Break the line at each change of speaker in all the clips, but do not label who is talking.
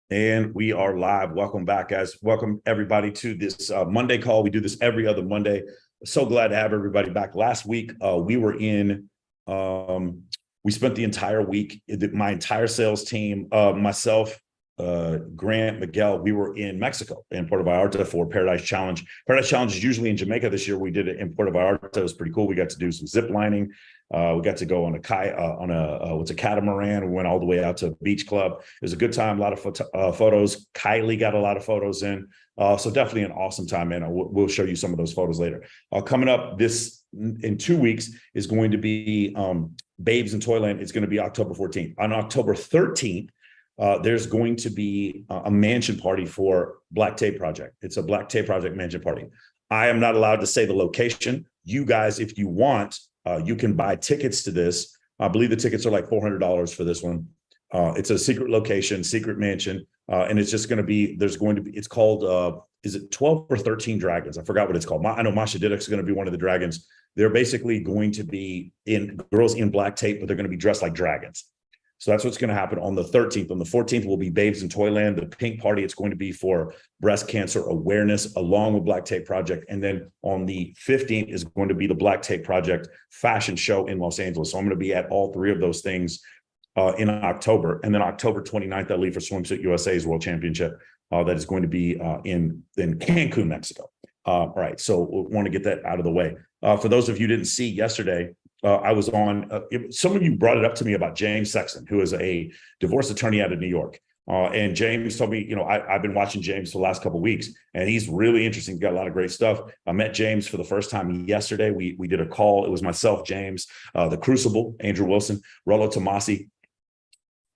And we are live. Welcome back, guys. Welcome everybody to this Monday call. We do this every other Monday. So glad to have everybody back. Last week, we spent the entire week, my entire sales team, myself, Grant, Miguel, we were in Mexico, in Puerto Vallarta for Paradise Challenge. Paradise Challenge is usually in Jamaica. This year we did it in Puerto Vallarta. It was pretty cool. We got to do some zip lining. We got to go on a catamaran. We went all the way out to Beach Club. It was a good time. A lot of photos. Kylie got a lot of photos in. So definitely an awesome time, man. We'll show you some of those photos later. Coming up in 2 weeks is going to be Babes in Toyland. It's going to be October 14th. On October 13th, there's going to be a mansion party for Black Tape Project. It's a Black Tape Project mansion party. I am not allowed to say the location. You guys, if you want, you can buy tickets to this. I believe the tickets are like $400 for this one. It's a secret location, secret mansion. And it's just going to be, it's called, is it 12 or 13 dragons? I forgot what it's called. I know Masha Diddick's is going to be one of the dragons. They're basically going to be girls in black tape, but they're going to be dressed like dragons. So that's what's going to happen on the 13th. On the 14th will be Babes in Toyland, the pink party. It's going to be for breast cancer awareness along with Black Tape Project. And then on the 15th is going to be the Black Tape Project fashion show in Los Angeles. So I'm going to be at all three of those things in October. And then October 29th, I leave for Swimsuit USA's World Championship. That is going to be in Cancun, Mexico. All right. So we want to get that out of the way. For those of you who didn't see yesterday, I was on, some of you brought it up to me about James Sexton, who is a divorce attorney out of New York. And James told me, I've been watching James for the last couple of weeks, and he's really interesting. Got a lot of great stuff. I met James for the first time yesterday. We did a call. It was myself, James, The Crucible, Andrew Wilson, Rollo Tomasi,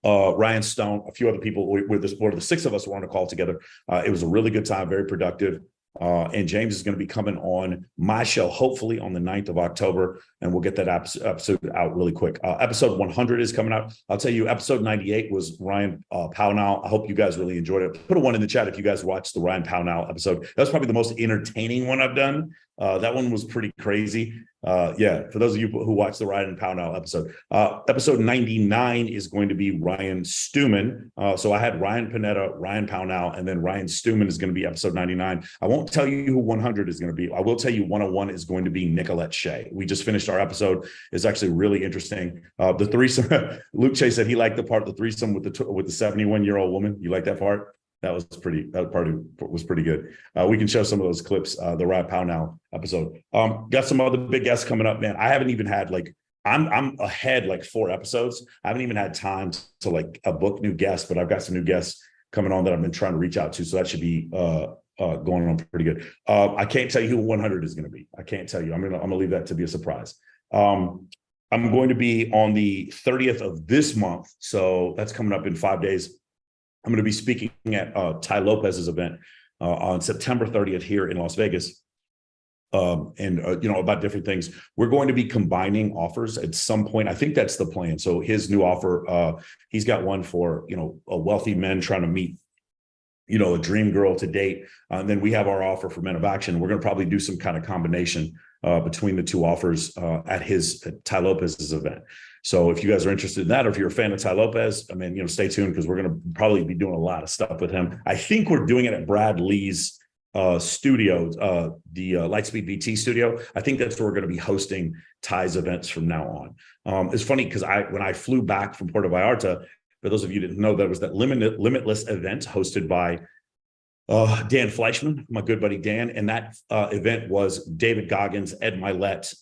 Ryan Stone, a few other people. The six of us were on a call together. It was a really good time, very productive. And James is going to be coming on my show, hopefully on the 9th of October, and we'll get that episode out really quick. Episode 100 is coming out. I'll tell you, episode 98 was Ryan Pownall. I hope you guys really enjoyed it. Put a one in the chat if you guys watched the Ryan Pownall episode. That was probably the most entertaining one I've done. That one was pretty crazy. For those of you who watched the Ryan Pownall episode, episode 99 is going to be Ryan Stewman. So I had Ryan Panetta, Ryan Pownall, and then Ryan Stewman is going to be episode 99. I won't tell you who 100 is going to be. I will tell you 101 is going to be Nicolette Shea. We just finished our episode. It's actually really interesting. The threesome, Luke Shea said he liked the part, the threesome with the 71-year-old woman. You like that part? That part was pretty good. We can show some of those clips, the Ryan Pownall episode. Got some other big guests coming up, man. I haven't even had I'm ahead like 4 episodes. I haven't even had time to book new guests, but I've got some new guests coming on that I've been trying to reach out to. So that should be going on pretty good. I can't tell you who 100 is going to be. I can't tell you. I'm gonna leave that to be a surprise. I'm going to be on the 30th of this month. So that's coming up in 5 days. I'm going to be speaking at Ty Lopez's event on September 30th here in Las Vegas. About different things. We're going to be combining offers at some point. I think that's the plan. So his new offer, he's got one for, a wealthy men trying to meet, a dream girl to date. And then we have our offer for Men of Action. We're going to probably do some kind of combination between the two offers at Ty Lopez's event. So if you guys are interested in that, or if you're a fan of Ty Lopez, stay tuned, because we're going to probably be doing a lot of stuff with him. I think we're doing it at Brad Lee's studio, the Lightspeed VT studio. I think that's where we're going to be hosting Ty's events from now on. It's funny because when I flew back from Puerto Vallarta, for those of you who didn't know, there was that Limitless event hosted by Dan Fleischman, my good buddy Dan, and that event was David Goggins, Ed Milet,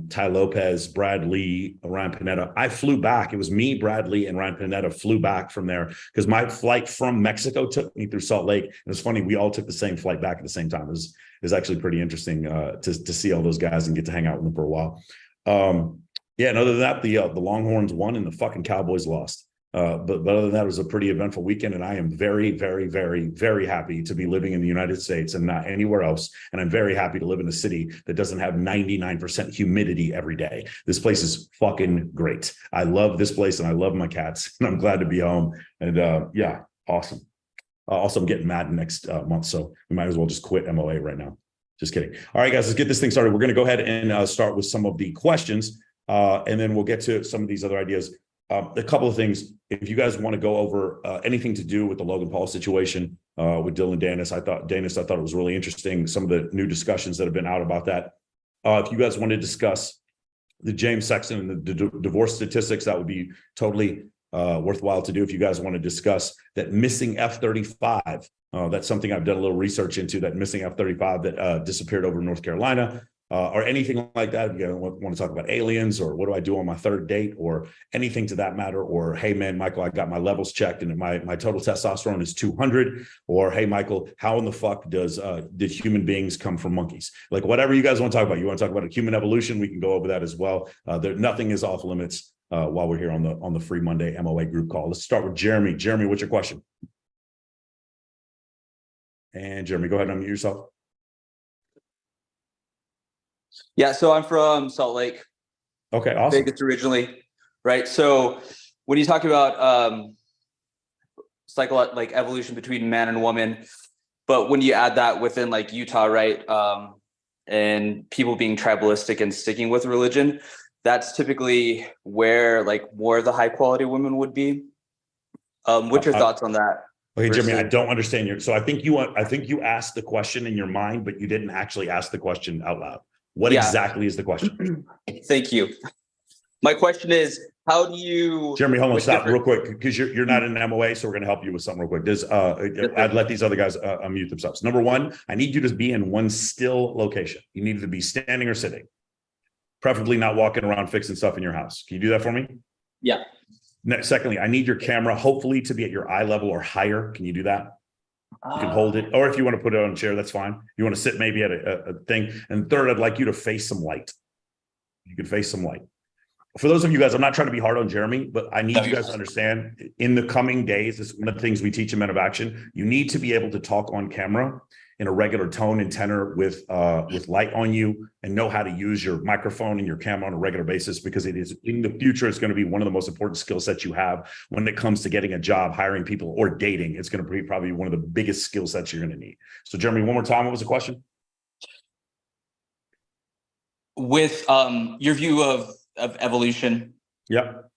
Ty Lopez, Brad Lee, Ryan Panetta. I flew back. It was me, Brad Lee, and Ryan Panetta flew back from there because my flight from Mexico took me through Salt Lake. And it's funny, we all took the same flight back at the same time. It was actually pretty interesting to see all those guys and get to hang out with them for a while. And other than that, the Longhorns won and the fucking Cowboys lost. But other than that, it was a pretty eventful weekend, and I am very, very, very, very happy to be living in the United States and not anywhere else. And I'm very happy to live in a city that doesn't have 99% humidity every day. This place is fucking great. I love this place, and I love my cats, and I'm glad to be home. And awesome. Also, I'm getting mad next month, so we might as well just quit MOA right now. Just kidding. All right, guys, let's get this thing started. We're going to go ahead and start with some of the questions, and then we'll get to some of these other ideas. A couple of things. If you guys want to go over anything to do with the Logan Paul situation with Dylan Danis, I thought it was really interesting. Some of the new discussions that have been out about that. If you guys want to discuss the James Sexton and the divorce statistics, that would be totally worthwhile to do. If you guys want to discuss that missing F-35, that's something I've done a little research into, that missing F-35 that disappeared over North Carolina. Or anything like that. If you want to talk about aliens, or what do I do on my third date, or anything to that matter, or hey man, Michael, I got my levels checked and my total testosterone is 200, or hey Michael, how in the fuck did human beings come from monkeys? Like whatever you guys want to talk about. You want to talk about a human evolution, we can go over that as well. Nothing is off limits while we're here on the Free Monday MOA group call. Let's start with Jeremy. Jeremy, what's your question? And Jeremy, go ahead and unmute yourself.
Yeah, so I'm from Salt Lake.
Okay, awesome.
Vegas originally, right? So when you talk about like evolution between man and woman, but when you add that within like Utah, right, and people being tribalistic and sticking with religion, that's typically where like more of the high quality women would be. What's your thoughts on that?
Okay, Jeremy, I don't understand you. So I think you asked the question in your mind, but you didn't actually ask the question out loud. What exactly is the question?
Thank you. My question is, how do you...
Jeremy, hold on, stop real quick, because you're not in an MOA, so we're going to help you with something real quick. I'd let these other guys unmute themselves. Number one, I need you to be in one still location. You need to be standing or sitting, preferably not walking around fixing stuff in your house. Can you do that for me?
Yeah.
Secondly, I need your camera hopefully to be at your eye level or higher. Can you do that? You can hold it, or if you want to put it on a chair, that's fine. You want to sit maybe at a thing. And third, I'd like you to face some light. You can face some light. For those of you guys, I'm not trying to be hard on Jeremy, but I need you guys to understand in the coming days, this is one of the things we teach in Men of Action. You need to be able to talk on camera in a regular tone and tenor with light on you, and know how to use your microphone and your camera on a regular basis, because it is in the future, it's going to be one of the most important skill sets you have when it comes to getting a job, hiring people, or dating. It's going to be probably one of the biggest skill sets you're going to need. So Jeremy, one more time, what was the question?
With your view of evolution.
Yep.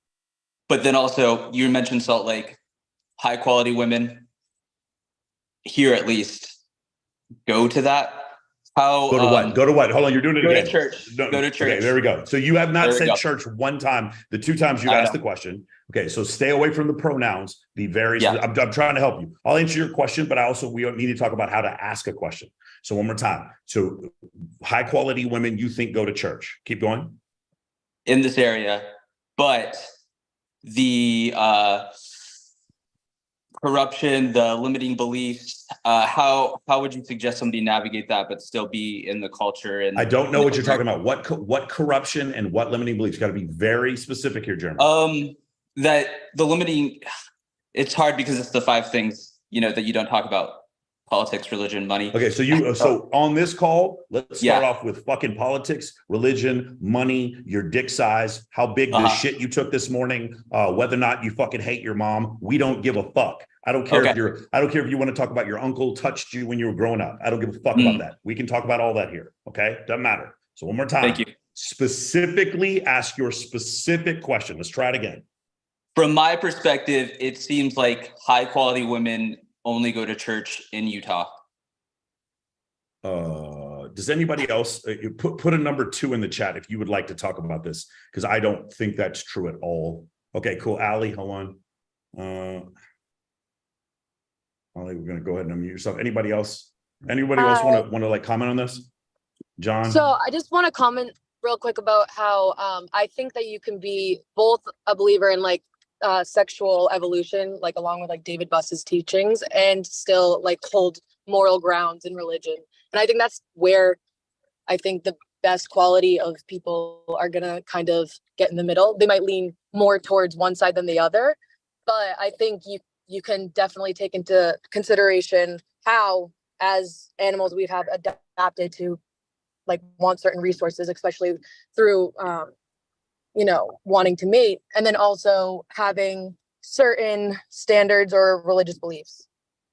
But then also you mentioned Salt Lake, high quality women here, at least. Go to that. How
go to what? Go to what? Hold on, you're doing it again.
Go to church.
No,
go to church.
Okay, there we go. So you have not said church one time. The two times you asked the question. Okay, so stay away from the pronouns. Be very. Yeah. I'm trying to help you. I'll answer your question, but we need to talk about how to ask a question. So one more time. So high quality women you think go to church. Keep going.
In this area, but the corruption, the limiting beliefs, how would you suggest somebody navigate that but still be in the culture? And
I don't know what you're talking about. What corruption and what limiting beliefs? Got to be very specific here, Jeremy.
That the limiting, it's hard because it's the 5 things, that you don't talk about: politics, religion, money.
Okay, so so on this call, let's start off with fucking politics, religion, money, your dick size, how big the shit you took this morning, whether or not you fucking hate your mom. We don't give a fuck. I don't care if you want to talk about your uncle touched you when you were growing up. I don't give a fuck about that. We can talk about all that here. Okay, doesn't matter. So one more time.
Thank you.
Specifically ask your specific question. Let's try it again.
From my perspective, it seems like high quality women only go to church in Utah.
Does anybody else put a number 2 in the chat if you would like to talk about this? Because I don't think that's true at all. Okay, cool. Allie, hold on. Allie, we're going to go ahead and unmute yourself. Anybody else? Anybody else want to like comment on this? John?
So I just want to comment real quick about how I think that you can be both a believer in like sexual evolution, like along with like David Buss's teachings, and still like hold moral grounds in religion. And I think that's where I think the best quality of people are gonna kind of get in the middle. They might lean more towards one side than the other, but I think you can definitely take into consideration how, as animals, we have adapted to like want certain resources, especially through wanting to mate, and then also having certain standards or religious beliefs.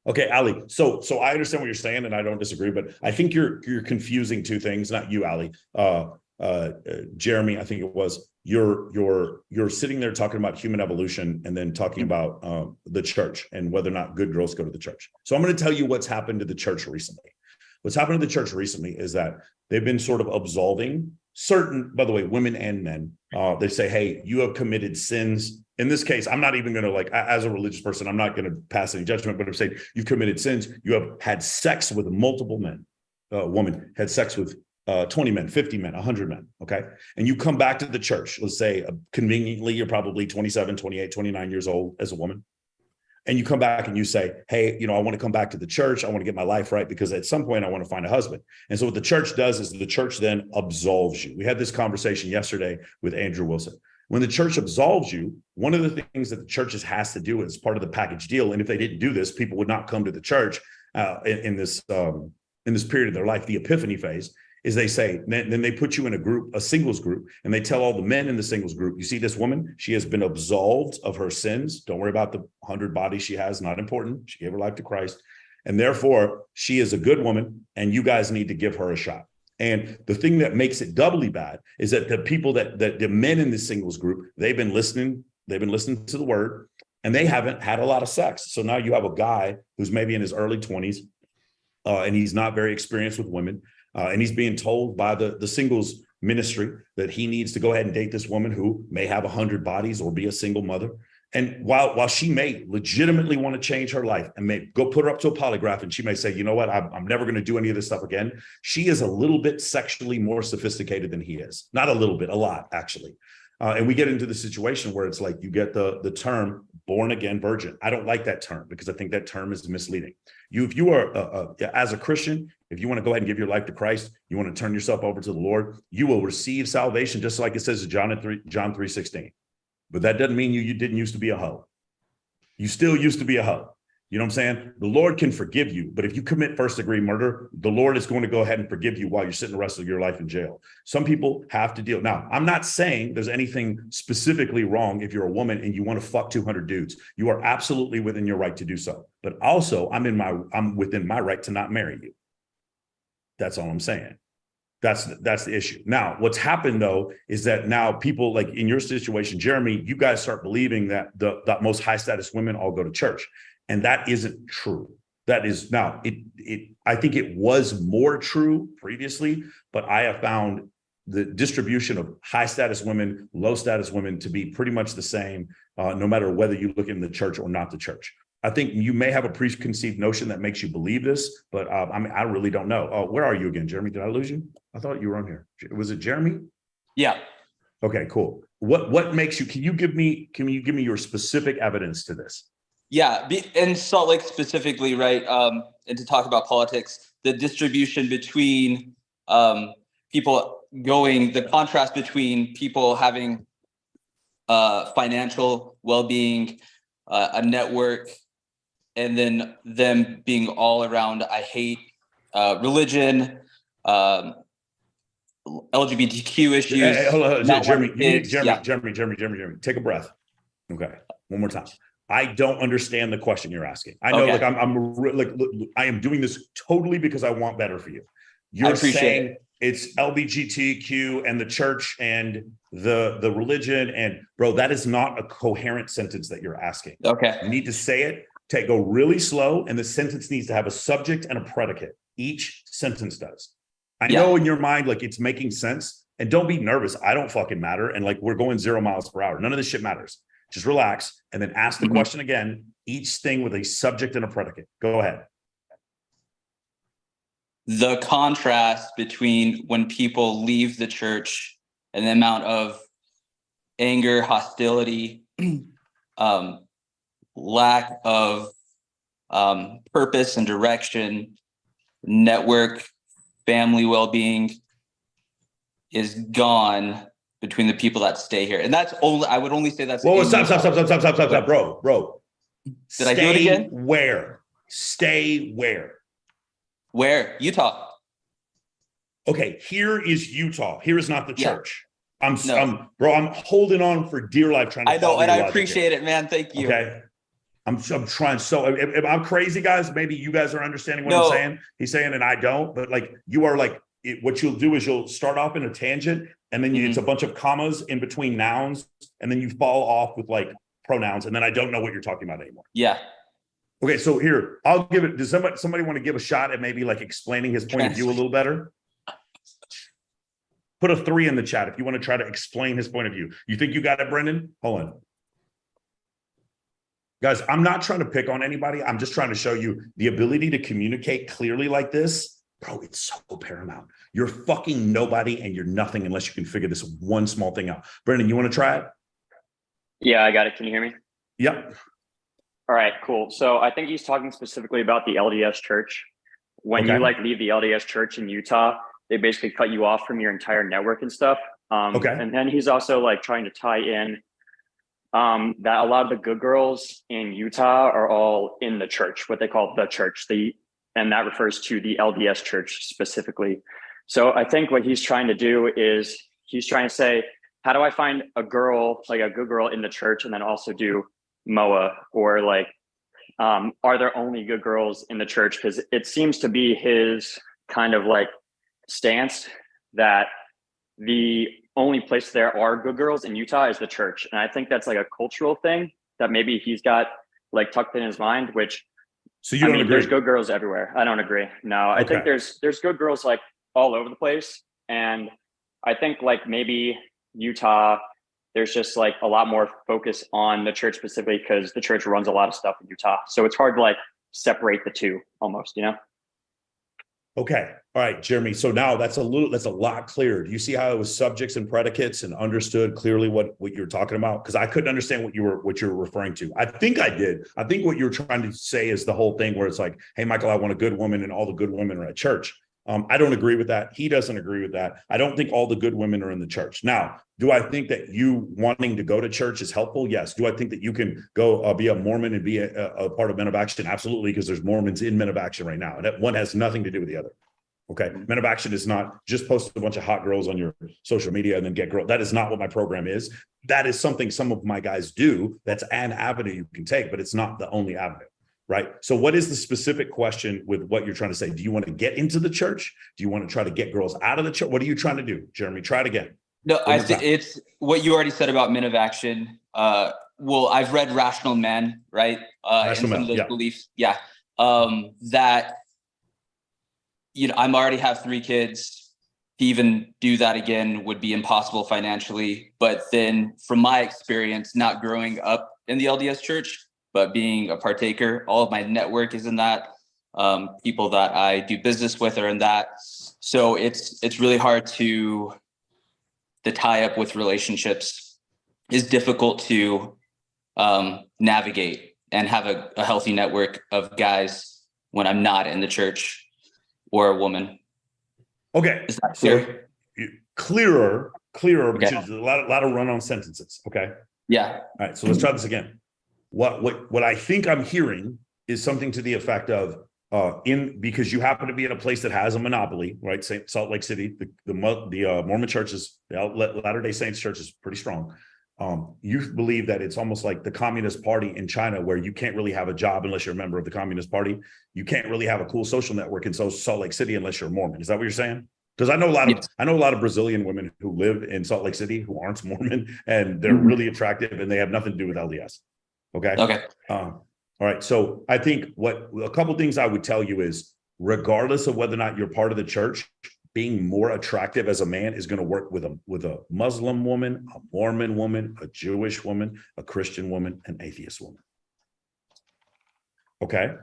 Okay, Ali. So I understand what you're saying, and I don't disagree, but I think you're confusing two things. Not you, Ali. Jeremy, I think it was, you're sitting there talking about human evolution and then talking about the church and whether or not good girls go to the church. So I'm going to tell you what's happened to the church recently. What's happened to the church recently is that they've been sort of absolving certain, by the way, women and men. They say, hey, you have committed sins. In this case, I'm not even going to, like, as a religious person, I'm not going to pass any judgment, but I'm saying you've committed sins. You have had sex with multiple men. Woman had sex with 20 men, 50 men, 100 men. Okay. And you come back to the church, let's say conveniently, you're probably 27, 28, 29 years old as a woman. And you come back and you say, hey, I want to come back to the church. I want to get my life right because at some point I want to find a husband. And so what the church does is the church then absolves you. We had this conversation yesterday with Andrew Wilson. When the church absolves you, one of the things that the churches has to do as part of the package deal, and if they didn't do this, people would not come to the church in this period of their life, the epiphany phase, is they say, then they put you in a group, a singles group, and they tell all the men in the singles group, you see this woman, she has been absolved of her sins. Don't worry about the 100 bodies she has, not important. She gave her life to Christ. And therefore, she is a good woman, and you guys need to give her a shot. And the thing that makes it doubly bad is that the people that the men in the singles group, they've been listening to the word, and they haven't had a lot of sex. So now you have a guy who's maybe in his early 20s, and he's not very experienced with women. And he's being told by the singles ministry that he needs to go ahead and date this woman who may have 100 bodies or be a single mother. And while she may legitimately want to change her life and may go put her up to a polygraph, and she may say, you know what, I'm never going to do any of this stuff again. She is a little bit sexually more sophisticated than he is. Not a little bit, a lot, actually. And we get into the situation where it's like you get the term born again virgin. I don't like that term because I think that term is misleading. If you are, as a Christian, if you want to go ahead and give your life to Christ, you want to turn yourself over to the Lord, you will receive salvation, just like it says in John 3:16. But that doesn't mean you didn't used to be a hoe. You still used to be a hoe. You know what I'm saying? The Lord can forgive you, but if you commit first-degree murder, the Lord is going to go ahead and forgive you while you're sitting the rest of your life in jail. Some people have to deal. Now, I'm not saying there's anything specifically wrong if you're a woman and you want to fuck 200 dudes. You are absolutely within your right to do so. But also, I'm within my right to not marry you. That's all I'm saying. That's the issue. Now, what's happened, though, is that now people like in your situation, Jeremy, you guys start believing that the most high status women all go to church. And that isn't true. That is now I think it was more true previously, but I have found the distribution of high status women, low status women to be pretty much the same, no matter whether you look in the church or not the church. I think you may have a preconceived notion that makes you believe this, but I really don't know. Where are you again, Jeremy? Did I lose you? I thought you were on here. Was it Jeremy?
Yeah.
Okay, cool. What makes you? Can you give me your specific evidence to this?
Yeah, in Salt Lake specifically, right? And to talk about politics, the distribution between people going, the contrast between people having financial well-being, a network, and then them being all around, I hate religion, LGBTQ issues.
Hey, hold on, Jeremy,
Yeah.
Jeremy, take a breath. Okay, one more time. I don't understand the question you're asking. I know, okay. I am doing this totally because I want better for you. You're saying it's LGBTQ and the church and the religion, and bro, that is not a coherent sentence that you're asking.
Okay.
You need to say it, go really slow, and the sentence needs to have a subject and a predicate. Each sentence does. I know in your mind, like it's making sense, and don't be nervous. I don't fucking matter. And like, we're going 0 miles per hour. None of this shit matters. Just relax and then ask the question again, each thing with a subject and a predicate. Go ahead.
The contrast between when people leave the church and the amount of anger, hostility, lack of purpose and direction, network, family well-being is gone between the people that stay here. And that's only, I would only say that's.
Whoa, stop, bro.
Did I do it again?
Where? Stay where?
Where? Utah.
Okay, here is Utah. Here is not the church. I'm holding on for dear life trying to.
I know, and I appreciate it, man. Thank you.
Okay. I'm trying. So if I'm crazy, guys, maybe you guys are understanding what I'm saying. He's saying, and I don't, but like you are like what you'll do is you'll start off in a tangent, and then it's a bunch of commas in between nouns, and then you fall off with like pronouns, and then I don't know what you're talking about anymore.
Yeah.
Okay, so here, I'll give it. Does somebody want to give a shot at maybe like explaining his point of view a little better? Put a 3 in the chat if you want to try to explain his point of view. You think you got it, Brendan? Hold on. Guys, I'm not trying to pick on anybody. I'm just trying to show you the ability to communicate clearly like this. Bro, it's so paramount. You're fucking nobody and you're nothing unless you can figure this one small thing out. Brendan, you want to try it?
Yeah, I got it. Can you hear me?
Yep.
All right, cool. So I think he's talking specifically about the LDS church. When you like leave the LDS church in Utah, they basically cut you off from your entire network and stuff. And then he's also like trying to tie in that a lot of the good girls in Utah are all in the church, what they call the church, and that refers to the LDS church specifically. So I think what he's trying to do is he's trying to say, how do I find a girl, like a good girl in the church, and then also do MOA, or like, are there only good girls in the church? Because it seems to be his kind of like stance that the only place there are good girls in Utah is the church. And I think that's like a cultural thing that maybe he's got like tucked in his mind, which,
so you don't agree?
There's good girls everywhere. I don't agree. No, I think there's good girls like all over the place. And I think like maybe Utah, there's just like a lot more focus on the church specifically because the church runs a lot of stuff in Utah. So it's hard to like separate the two almost, you know?
Okay. All right, Jeremy. So now that's a lot clearer. Do you see how it was subjects and predicates and understood clearly what you're talking about? Because I couldn't understand what you were referring to. I think I did. I think what you're trying to say is the whole thing where it's like, hey, Michael, I want a good woman and all the good women are at church. I don't agree with that. He doesn't agree with that. I don't think all the good women are in the church. Now, do I think that you wanting to go to church is helpful? Yes. Do I think that you can go be a Mormon and be a part of Men of Action? Absolutely, because there's Mormons in Men of Action right now. And that one has nothing to do with the other. Okay. Men of Action is not just post a bunch of hot girls on your social media and then get girl. That is not what my program is. That is something some of my guys do. That's an avenue you can take, but it's not the only avenue. Right. So what is the specific question with what you're trying to say? Do you want to get into the church? Do you want to try to get girls out of the church? What are you trying to do, Jeremy? Try it again.
No, I think it's what you already said about Men of Action. Well, I've read Rational Men, right?
Rational Men,
some of those beliefs. Yeah. That, you know, I'm already have 3 kids. To even do that again would be impossible financially. But then from my experience, not growing up in the LDS church, but being a partaker, all of my network is in that. People that I do business with are in that. So it's really hard to tie up with relationships. Is difficult to navigate and have a healthy network of guys when I'm not in the church or a woman.
Okay.
Is that clear?
So, clearer,
Okay.
which is a lot of run-on sentences. Okay.
Yeah.
All right. So let's try this again. What I think I'm hearing is something to the effect of because you happen to be in a place that has a monopoly, right? Salt Lake City, the Mormon churches, the Latter-day Saints church is pretty strong. You believe that it's almost like the Communist Party in China, where you can't really have a job unless you're a member of the Communist Party. You can't really have a cool social network in Salt Lake City unless you're a Mormon. Is that what you're saying? Because I know a lot of Brazilian women who live in Salt Lake City who aren't Mormon, and they're really attractive, and they have nothing to do with LDS. Okay. All right. So I think a couple of things I would tell you is, regardless of whether or not you're part of the church, being more attractive as a man is going to work with a Muslim woman, a Mormon woman, a Jewish woman, a Christian woman, an atheist woman. Okay.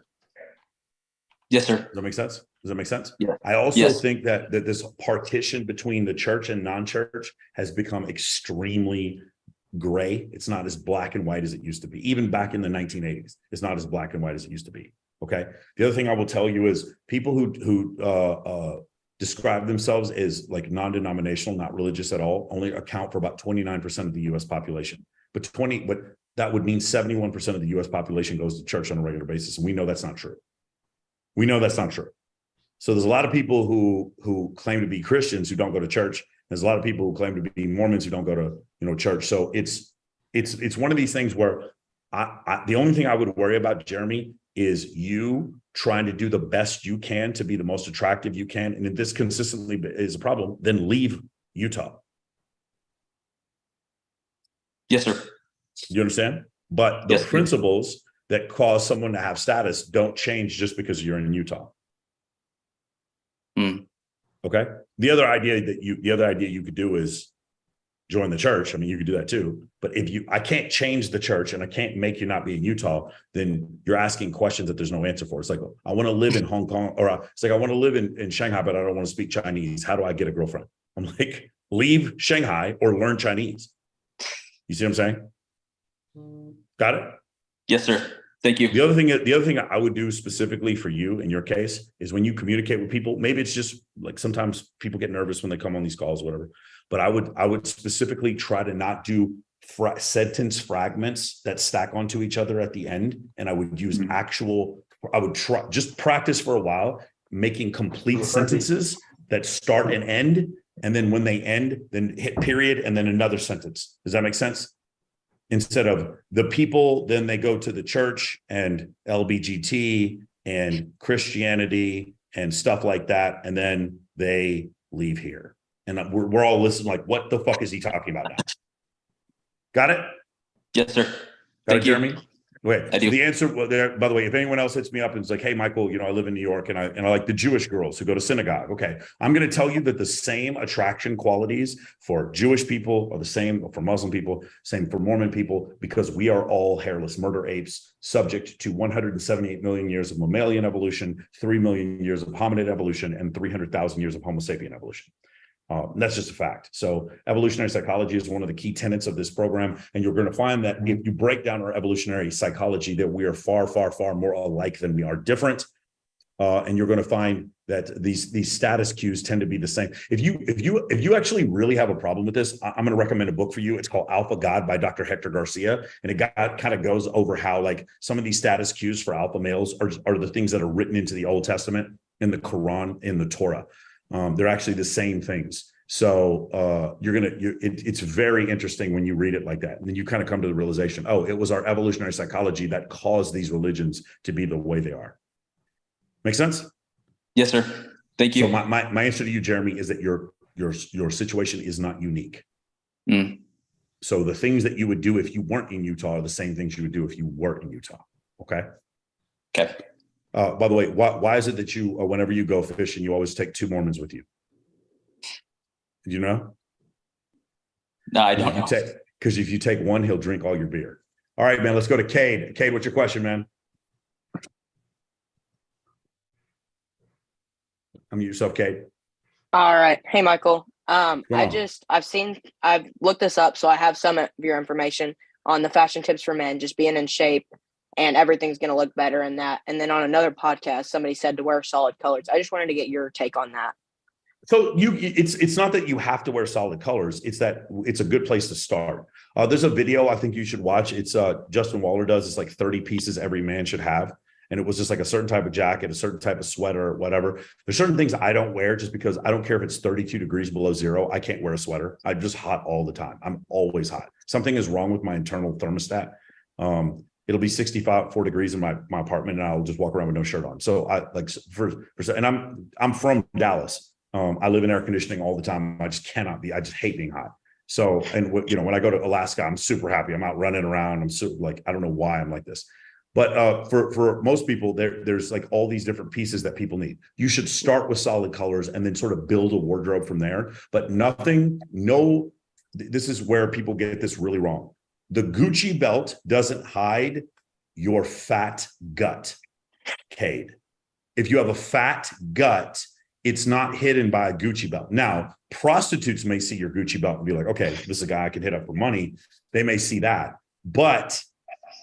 Yes, sir.
Does that make sense? Does that make sense?
Yeah.
I also think that this partition between the church and non-church has become extremely gray. It's not as black and white as it used to be. Even back in the 1980s, it's not as black and white as it used to be. Okay. The other thing I will tell you is people who describe themselves as like non-denominational, not religious at all, only account for about 29% of the U.S. population. But that would mean 71% of the U.S. population goes to church on a regular basis, and we know that's not true. We know that's not true. So there's a lot of people who claim to be Christians who don't go to church. There's a lot of people who claim to be Mormons who don't go to church. So it's one of these things where the only thing I would worry about, Jeremy, is you trying to do the best you can to be the most attractive you can. And if this consistently is a problem, then leave Utah.
Yes, sir.
You understand? But the principles that cause someone to have status don't change just because you're in Utah. Okay. The other idea you could do is join the church. I mean, you could do that too. But I can't change the church and I can't make you not be in Utah, then you're asking questions that there's no answer for. It's like, I want to live in Hong Kong, or it's like, I want to live in Shanghai, but I don't want to speak Chinese. How do I get a girlfriend? I'm like, leave Shanghai or learn Chinese. You see what I'm saying? Got it?
Yes, sir. Thank you.
The other thing I would do specifically for you in your case is when you communicate with people, maybe it's just like sometimes people get nervous when they come on these calls, or whatever. But I would specifically try to not do sentence fragments that stack onto each other at the end. And I would use I would try just practice for a while, making complete sentences that start and end. And then when they end, then hit period and then another sentence. Does that make sense? Instead of the people, then they go to the church and LBGT and Christianity and stuff like that. And then they leave here. And we're all listening like, what the fuck is he talking about now? Got it?
Yes, sir.
Thank you, Jeremy. Wait,
I do.
The answer, well, there, by the way, if anyone else hits me up and is like, hey, Michael, I live in New York and I like the Jewish girls who go to synagogue. Okay. I'm going to tell you that the same attraction qualities for Jewish people are the same for Muslim people, same for Mormon people, because we are all hairless murder apes subject to 178 million years of mammalian evolution, 3 million years of hominid evolution, and 300,000 years of Homo sapien evolution. That's just a fact. So evolutionary psychology is one of the key tenets of this program. And you're going to find that if you break down our evolutionary psychology, that we are far, far, far more alike than we are different. And you're going to find that these status cues tend to be the same. If you actually really have a problem with this, I'm going to recommend a book for you. It's called Alpha God by Dr. Hector Garcia. And it kind of goes over how like some of these status cues for alpha males are the things that are written into the Old Testament, in the Quran, in the Torah. They're actually the same things. So it's very interesting when you read it like that. And then you kind of come to the realization, oh, it was our evolutionary psychology that caused these religions to be the way they are. Make sense?
Yes, sir. Thank you.
So my answer to you, Jeremy, is that your situation is not unique. So the things that you would do if you weren't in Utah are the same things you would do if you were in Utah. Okay?
Okay.
By the way, why is it that you, whenever you go fishing, you always take 2 Mormons with you? Do you know?
No, I don't know.
Because if you take one, he'll drink all your beer. All right, man, let's go to Cade. Cade, what's your question, man? Unmute yourself, Cade.
All right. Hey, Michael. I've looked this up, so I have some of your information on the fashion tips for men, just being in shape and everything's going to look better in that. And then on another podcast, somebody said to wear solid colors. I just wanted to get your take on that.
So it's not that you have to wear solid colors. It's that it's a good place to start. There's a video I think you should watch. It's Justin Waller does. It's like 30 pieces every man should have. And it was just like a certain type of jacket, a certain type of sweater, whatever. There's certain things I don't wear just because I don't care if it's 32 degrees below zero. I can't wear a sweater. I'm just hot all the time. I'm always hot. Something is wrong with my internal thermostat. It'll be 4 degrees in my apartment and I'll just walk around with no shirt on. So and I'm from Dallas. I live in air conditioning all the time. I just cannot be. I just hate being hot. So, and when I go to Alaska, I'm super happy. I'm out running around. I'm super I don't know why I'm like this. But for most people, there's like all these different pieces that people need. You should start with solid colors and then sort of build a wardrobe from there. But this is where people get this really wrong. The Gucci belt doesn't hide your fat gut, Cade. If you have a fat gut, it's not hidden by a Gucci belt. Now, prostitutes may see your Gucci belt and be like, okay, this is a guy I can hit up for money. They may see that. But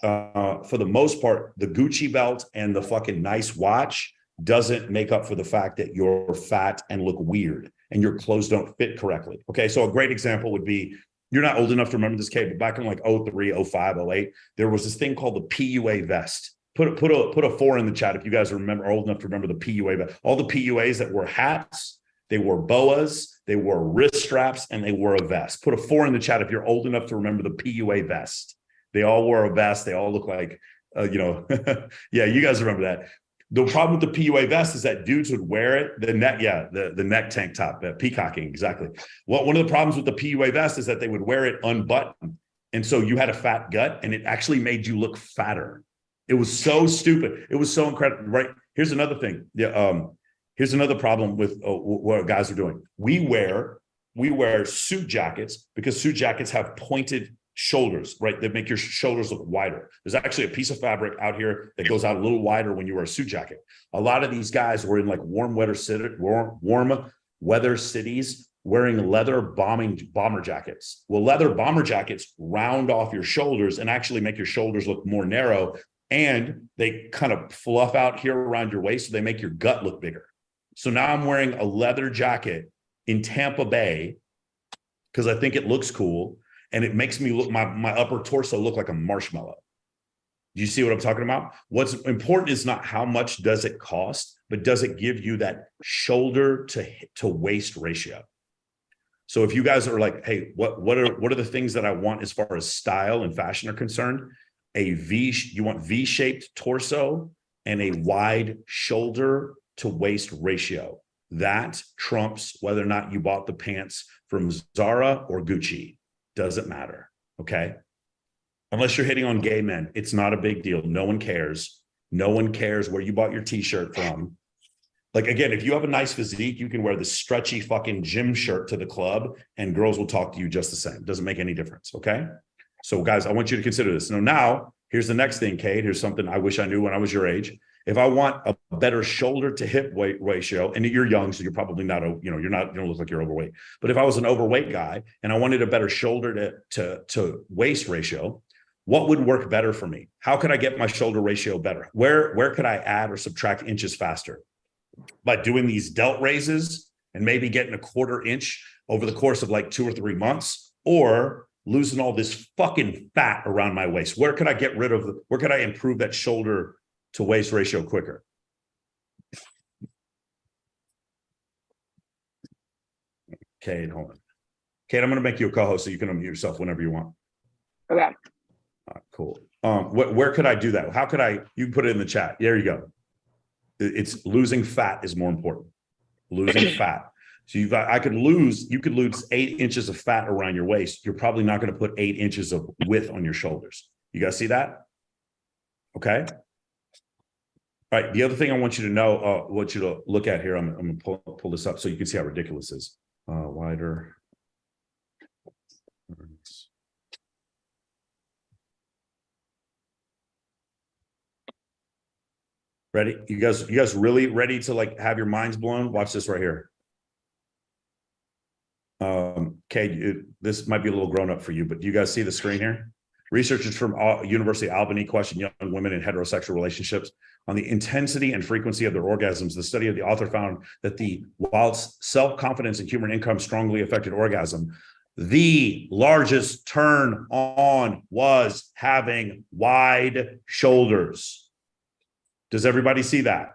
for the most part, the Gucci belt and the fucking nice watch doesn't make up for the fact that you're fat and look weird and your clothes don't fit correctly. Okay, so a great example would be, you're not old enough to remember this, Kate, but back in like 03, 05, 08, there was this thing called the PUA vest. Put a 4 in the chat if you guys are old enough to remember the PUA vest. All the PUAs that wore hats, they wore boas, they wore wrist straps, and they wore a vest. Put a 4 in the chat if you're old enough to remember the PUA vest. They all wore a vest. They all look like Yeah, you guys remember that. The problem with the PUA vest is that dudes would wear it, the neck tank top, peacocking, exactly. Well, one of the problems with the PUA vest is that they would wear it unbuttoned. And so you had a fat gut and it actually made you look fatter. It was so stupid. It was so incredible, right? Here's another thing. Yeah, here's another problem with what guys are doing. We wear suit jackets because suit jackets have pointed shoulders, right? That make your shoulders look wider. There's actually a piece of fabric out here that goes out a little wider when you wear a suit jacket. A lot of these guys were in like warm weather cities wearing leather bomber jackets. Well, leather bomber jackets round off your shoulders and actually make your shoulders look more narrow, and they kind of fluff out here around your waist, so they make your gut look bigger. So now I'm wearing a leather jacket in Tampa Bay because I think it looks cool. And it makes me look, my upper torso look like a marshmallow. Do you see what I'm talking about? What's important is not how much does it cost, but does it give you that shoulder to waist ratio? So if you guys are like, hey, what are the things that I want as far as style and fashion are concerned? You want V-shaped torso and a wide shoulder to waist ratio. That trumps whether or not you bought the pants from Zara or Gucci. Doesn't matter, okay? Unless you're hitting on gay men, it's not a big deal. No one cares. No one cares where you bought your t-shirt from. Like, again, if you have a nice physique, you can wear the stretchy fucking gym shirt to the club and girls will talk to you just the same. Doesn't make any difference, okay? So guys, I want you to consider this. Now, here's the next thing, Kate. Here's something I wish I knew when I was your age. If I want a better shoulder to hip weight ratio, and you're young, so you're probably not, you don't look like you're overweight. But if I was an overweight guy and I wanted a better shoulder to waist ratio, what would work better for me? How could I get my shoulder ratio better? Where could I add or subtract inches faster? By doing these delt raises and maybe getting a 1/4 inch over the course of like 2 or 3 months, or losing all this fucking fat around my waist. Where could I improve that shoulder to waist ratio quicker? Kate, hold on. Kate, I'm going to make you a co-host so you can unmute yourself whenever you want.
Okay.
All right, cool. Where could I do that? How could you can put it in the chat. There you go. It's losing fat is more important. Losing fat. So you could lose 8 inches of fat around your waist. You're probably not going to put 8 inches of width on your shoulders. You guys see that? Okay. All right. The other thing I want you to know, want you to look at here, I'm going to pull this up so you can see how ridiculous this is. Wider. Ready? You guys really ready to like have your minds blown? Watch this right here. Okay, this might be a little grown up for you, but do you guys see the screen here? Researchers from University of Albany questioned young women in heterosexual relationships on the intensity and frequency of their orgasms. The study of the author found that while self-confidence and human income strongly affected orgasm, the largest turn on was having wide shoulders. Does everybody see that?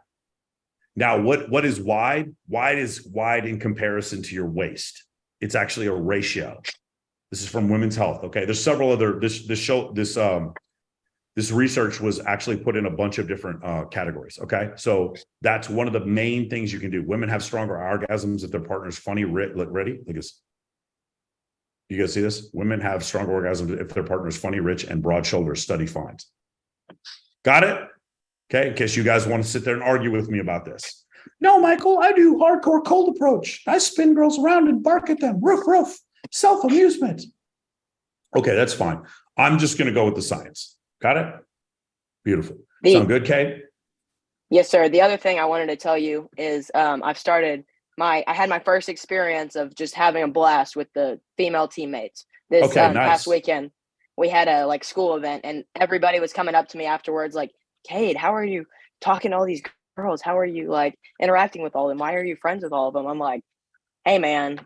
Now, what is wide? Wide is wide in comparison to your waist. It's actually a ratio. This is from Women's Health. Okay, there's several other. This research was actually put in a bunch of different categories. Okay, so that's one of the main things you can do. Women have stronger orgasms if their partner's funny. Ready? Look at this. You guys see this? Women have stronger orgasms if their partner's funny, rich, and broad shoulders. Study finds. Got it? Okay, in case you guys want to sit there and argue with me about this. No, Michael, I do hardcore cold approach. I spin girls around and bark at them. Roof, roof. Self-amusement. Okay, that's fine. I'm just going to go with the science. Got it? Beautiful. Sound good, Kay?
Yes, sir. The other thing I wanted to tell you is I had my first experience of just having a blast with the female teammates. This past weekend, we had a school event and everybody was coming up to me afterwards like, Kate, how are you talking to all these girls? How are you interacting with all of them? Why are you friends with all of them? I'm like, hey, man.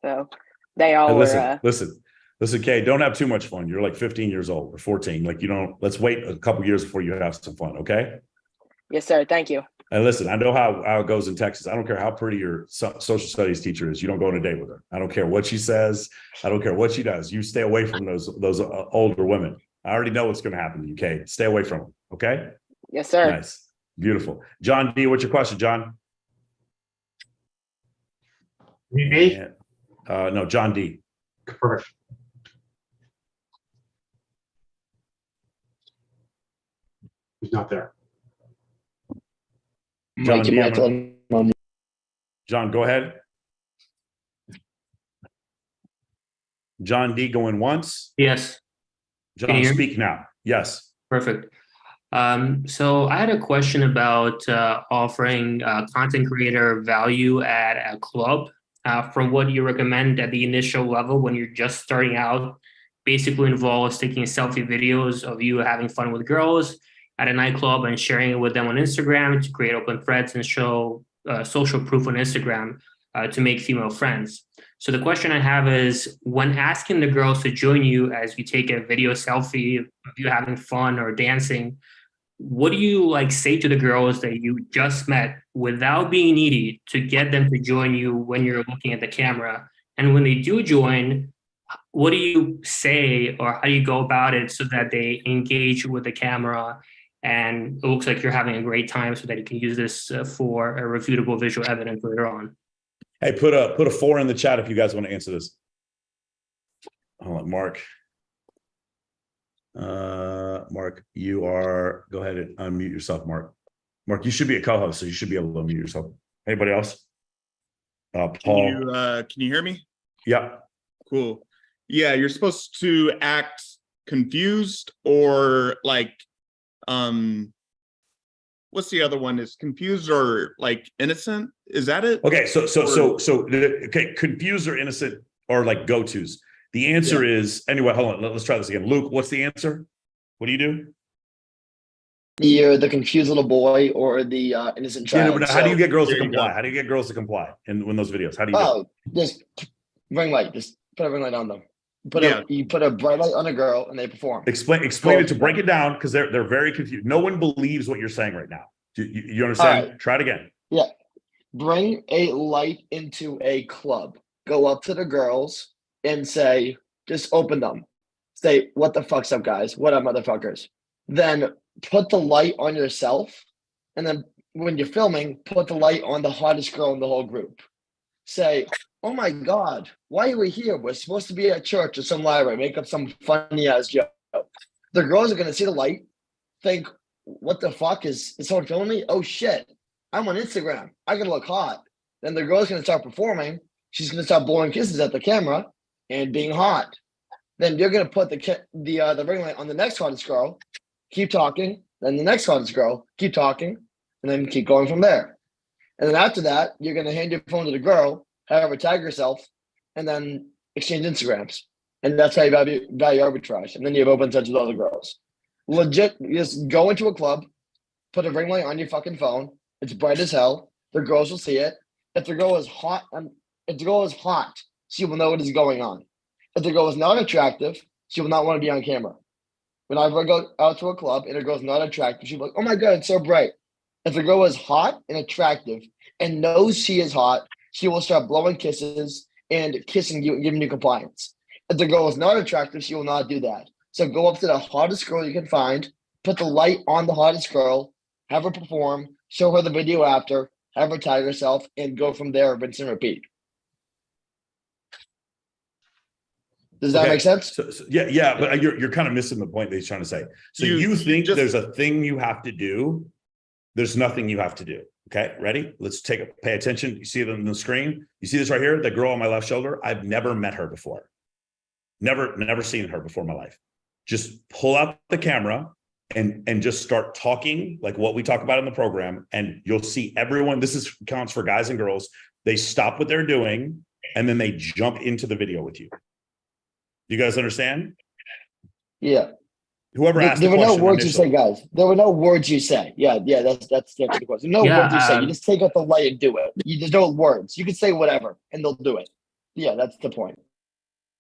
So they all
listen, Kay, don't have too much fun. You're like 15 years old or 14. Let's wait a couple years before you have some fun. Okay.
Yes, sir. Thank you.
And listen, I know how it goes in Texas. I don't care how pretty your social studies teacher is. You don't go on a date with her. I don't care what she says. I don't care what she does. You stay away from those older women. I already know what's going to happen to you, Kay. Stay away from them. Okay.
Yes, sir.
Nice. Beautiful. John D, what's your question, John?
D?
No, John D.
Perfect. He's not there.
John
Mike, you
D,
might have
John, go ahead. John D going once.
Yes.
John, speak now. Yes.
Perfect. So I had a question about offering content creator value at a club. From what you recommend at the initial level when you're just starting out, basically involves taking selfie videos of you having fun with girls at a nightclub and sharing it with them on Instagram to create open threads and show social proof on Instagram to make female friends. So the question I have is, when asking the girls to join you as you take a video selfie of you having fun or dancing, what do you like say to the girls that you just met without being needy to get them to join you when you're looking at the camera? And when they do join, what do you say or how do you go about it so that they engage with the camera and it looks like you're having a great time so that you can use this for a refutable visual evidence later on?
Hey, put a 4 in the chat if you guys want to answer this. Hold on, Mark. Mark, you are, go ahead and unmute yourself, Mark. Mark, you should be a co-host, so you should be able to unmute yourself. Anybody else? Paul.
Can you hear me?
Yeah.
Cool. Yeah, you're supposed to act confused or like, what's the other one? Is confused or like innocent? Is that it?
Okay, okay, confused or innocent or like go-tos. The answer is, anyway, hold on, let's try this again. Luke, what's the answer? What do you do?
You're the confused little boy or the innocent child.
Yeah, but how do you get girls to comply? How do you get girls to comply in those videos? How do you do it?
Just ring light. Just put a ring light on them. You put a bright light on a girl and they perform.
Explain it to break it down because they're very confused. No one believes what you're saying right now. You understand? Right. Try it again.
Yeah. Bring a light into a club. Go up to the girls and say, just open them. Say, what the fuck's up, guys? What up, motherfuckers? Then put the light on yourself. And then when you're filming, put the light on the hottest girl in the whole group. Say, oh my God, why are we here? We're supposed to be at church or some library. Make up some funny ass joke. The girls are going to see the light, think, what the fuck is someone filming me? Oh shit, I'm on Instagram. I can look hot. Then the girl's going to start performing. She's going to start blowing kisses at the camera and being hot. Then you're going to put the ring light on the next hottest girl, keep talking. Then the next hottest girl, keep talking, and then keep going from there. And then after that, you're going to hand your phone to the girl, have her tag herself, and then exchange Instagrams. And that's how you value arbitrage. And then you have open touch with other girls. Legit, just go into a club, put a ring light on your fucking phone. It's bright as hell. The girls will see it. If the girl is hot, she will know what is going on. If the girl is not attractive, she will not want to be on camera. When I go out to a club and a girl's not attractive, she'll be like, oh my God, it's so bright. If the girl is hot and attractive and knows she is hot, she will start blowing kisses and kissing you and giving you compliance. If the girl is not attractive, she will not do that. So go up to the hottest girl you can find, put the light on the hottest girl, have her perform, show her the video after, have her tag herself, and go from there, rinse and repeat. Does that make sense?
So, yeah, but you're kind of missing the point that he's trying to say. So you think there's a thing you have to do. There's nothing you have to do. Okay, ready? Let's pay attention. You see it on the screen. You see this right here? The girl on my left shoulder. I've never met her before. Never seen her before in my life. Just pull out the camera and just start talking like what we talk about in the program, and you'll see everyone. This counts for guys and girls. They stop what they're doing and then they jump into the video with you. You guys understand?
Yeah.
Whoever asked
there
the
were
question
no words
initially.
you say, guys. There were no words you say. Yeah, that's the answer to the question. No words you say. You just take out the light and do it. There's no words. You can say whatever and they'll do it. Yeah, that's the point.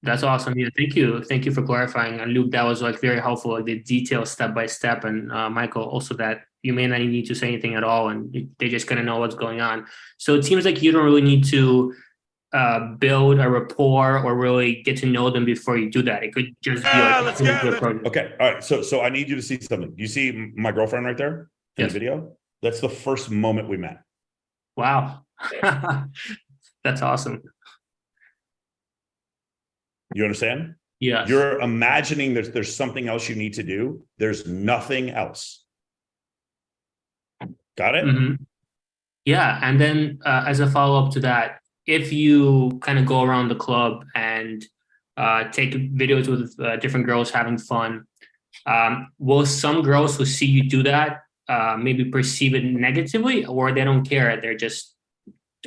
That's awesome. Yeah, thank you for clarifying. And Luke, that was like very helpful, like the details step by step. And Michael, also that you may not need to say anything at all, and they're just gonna know what's going on. So it seems like you don't really need to build a rapport or really get to know them before you do that? It could just be like
okay. All right. So I need you to see something. You see my girlfriend right there in the video? That's the first moment we met.
Wow. That's awesome.
You understand?
Yeah.
You're imagining there's something else you need to do. There's nothing else. Got it?
Mm-hmm. Yeah. And then as a follow-up to that, if you kind of go around the club and take videos with different girls having fun, will some girls who see you do that maybe perceive it negatively, or they don't care? They're just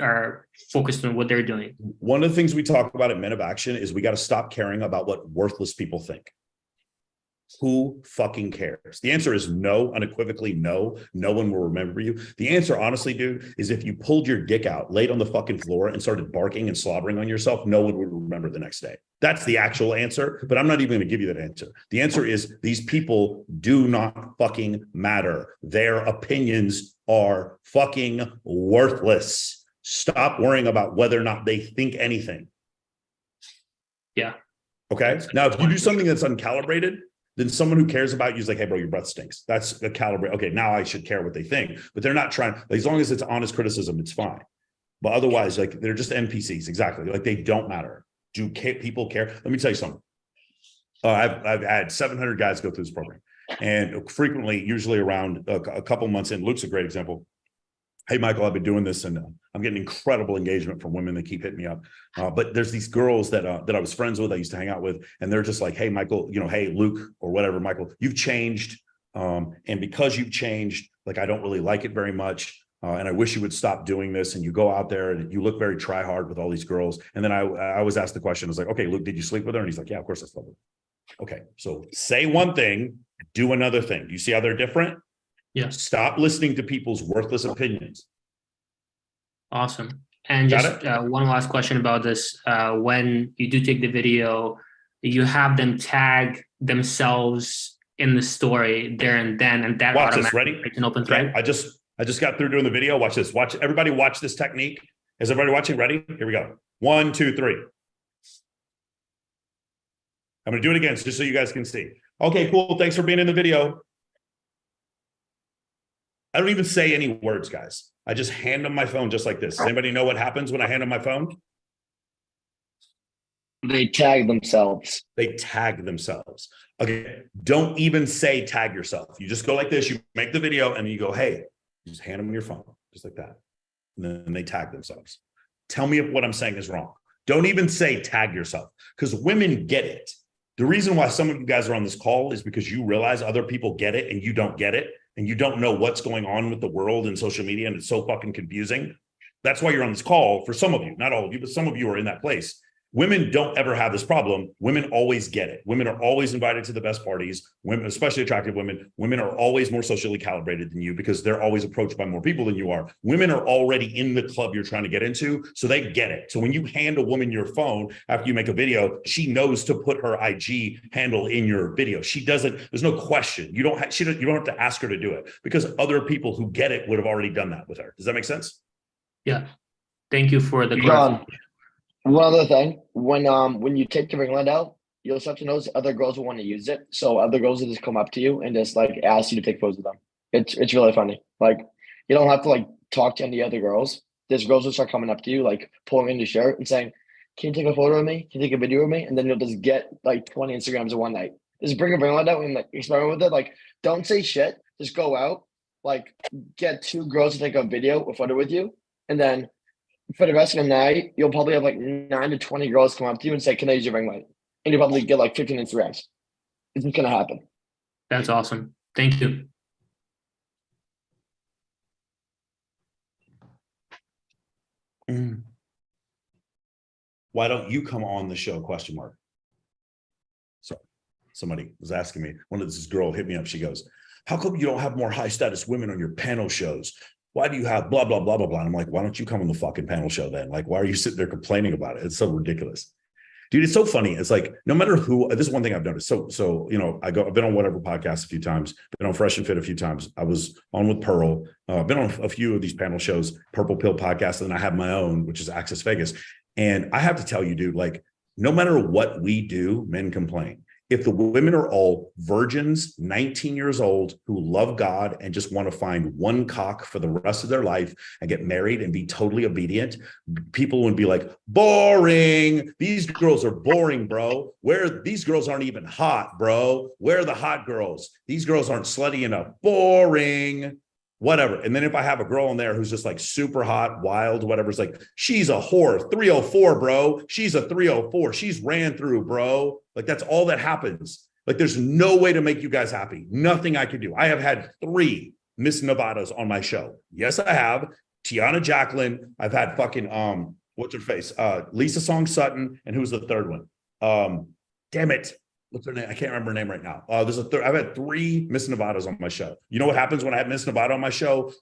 are focused on what they're doing.
One of the things we talk about at Men of Action is we got to stop caring about what worthless people think. Who fucking cares? The answer is no, unequivocally no. No one will remember you. The answer, honestly, dude, is if you pulled your dick out, laid on the fucking floor and started barking and slobbering on yourself, no one would remember the next day. That's the actual answer, but I'm not even going to give you that answer. The answer is these people do not fucking matter. Their opinions are fucking worthless. Stop worrying about whether or not they think anything.
Yeah.
Okay. Now, if you do something that's uncalibrated, then someone who cares about you is like, hey, bro, your breath stinks. That's a calibrate. Okay, now I should care what they think. But they're not trying, as long as it's honest criticism, it's fine. But otherwise, like, they're just NPCs. Exactly. Like, they don't matter. Do people care? Let me tell you something. I've had 700 guys go through this program. And frequently, usually around a couple months in, Luke's a great example. Hey, Michael, I've been doing this and I'm getting incredible engagement from women that keep hitting me up. But there's these girls that I was friends with, I used to hang out with, and they're just like, hey, Michael, hey, Luke or whatever, Michael, you've changed. And because you've changed, like, I don't really like it very much. And I wish you would stop doing this. And you go out there and you look very try hard with all these girls. And then I was asked the question, I was like, okay, Luke, did you sleep with her? And he's like, yeah, of course I slept with her. Okay, so say one thing, do another thing. Do you see how they're different?
Yeah.
Stop listening to people's worthless opinions.
Awesome. And just one last question about this. When you do take the video, you have them tag themselves in the story there and then, and that
watch this. Ready?
It's an open thread.
I just got through doing the video. Watch this. Watch everybody. Watch this technique. Is everybody watching? Ready? Here we go. 1, 2, 3. I'm going to do it again just so you guys can see. Okay, cool. Thanks for being in the video. I don't even say any words, guys. I just hand them my phone just like this. Does anybody know what happens when I hand them my phone?
They tag themselves.
They tag themselves. Okay, don't even say tag yourself. You just go like this. You make the video and you go, hey, you just hand them your phone, just like that. And then they tag themselves. Tell me if what I'm saying is wrong. Don't even say tag yourself, because women get it. The reason why some of you guys are on this call is because you realize other people get it and you don't get it. And you don't know what's going on with the world and social media, and it's so fucking confusing. That's why you're on this call. For some of you, not all of you, but some of you are in that place. Women don't ever have this problem. Women always get it. Women are always invited to the best parties. Women, especially attractive women are always more socially calibrated than you because they're always approached by more people than you are. Women are already in the club you're trying to get into, so they get it. So when you hand a woman your phone after you make a video, she knows to put her IG handle in your video. She doesn't, there's no question. You don't have to ask her to do it because other people who get it would have already done that with her. Does that make sense?
Yeah. Thank you for the
John, one other thing, when you take the ring light out, you'll start to notice other girls will want to use it. So other girls will just come up to you and just like ask you to take photos of them. It's really funny. Like, you don't have to like talk to any other girls. There's girls will start coming up to you, like pulling in your shirt and saying, can you take a photo of me? Can you take a video of me? And then you'll just get like 20 Instagrams in one night. Just bring a ring light out and like experiment with it. Like, don't say shit. Just go out, like get 2 girls to take a video or photo with you. And then for the rest of the night, you'll probably have like 9 to 20 girls come up to you and say, can I use your ring light? And you'll probably get like 15 Instagrams. It's just going to happen.
That's awesome. Thank you.
Why don't you come on the show? ? So somebody was asking me, this girl hit me up. She goes, how come you don't have more high status women on your panel shows? Why do you have blah, blah, blah, blah, blah? And I'm like, why don't you come on the fucking panel show then? Like, why are you sitting there complaining about it? It's so ridiculous. Dude, it's so funny. It's like, no matter who, this is one thing I've noticed. So, I've been on whatever podcast a few times, been on Fresh and Fit a few times. I was on with Pearl, been on a few of these panel shows, Purple Pill podcast, and then I have my own, which is Access Vegas. And I have to tell you, dude, like, no matter what we do, men complain. If the women are all virgins, 19 years old, who love God and just want to find one cock for the rest of their life and get married and be totally obedient, people would be like, boring. These girls are boring, bro. These girls aren't even hot, bro. Where are the hot girls? These girls aren't slutty enough. Boring. Whatever. And then if I have a girl in there who's just like super hot, wild, whatever, it's like, she's a whore, 304, bro. She's a 304. She's ran through, bro. Like, that's all that happens. Like, there's no way to make you guys happy. Nothing I can do. I have had 3 Miss Nevadas on my show. Yes, I have. Tiana Jacqueline. I've had fucking, what's her face? Lisa Song Sutton. And who's the third one? Damn it. What's her name? I can't remember her name right now. I've had 3 Miss Nevadas on my show. You know what happens when I have Miss Nevada on my show?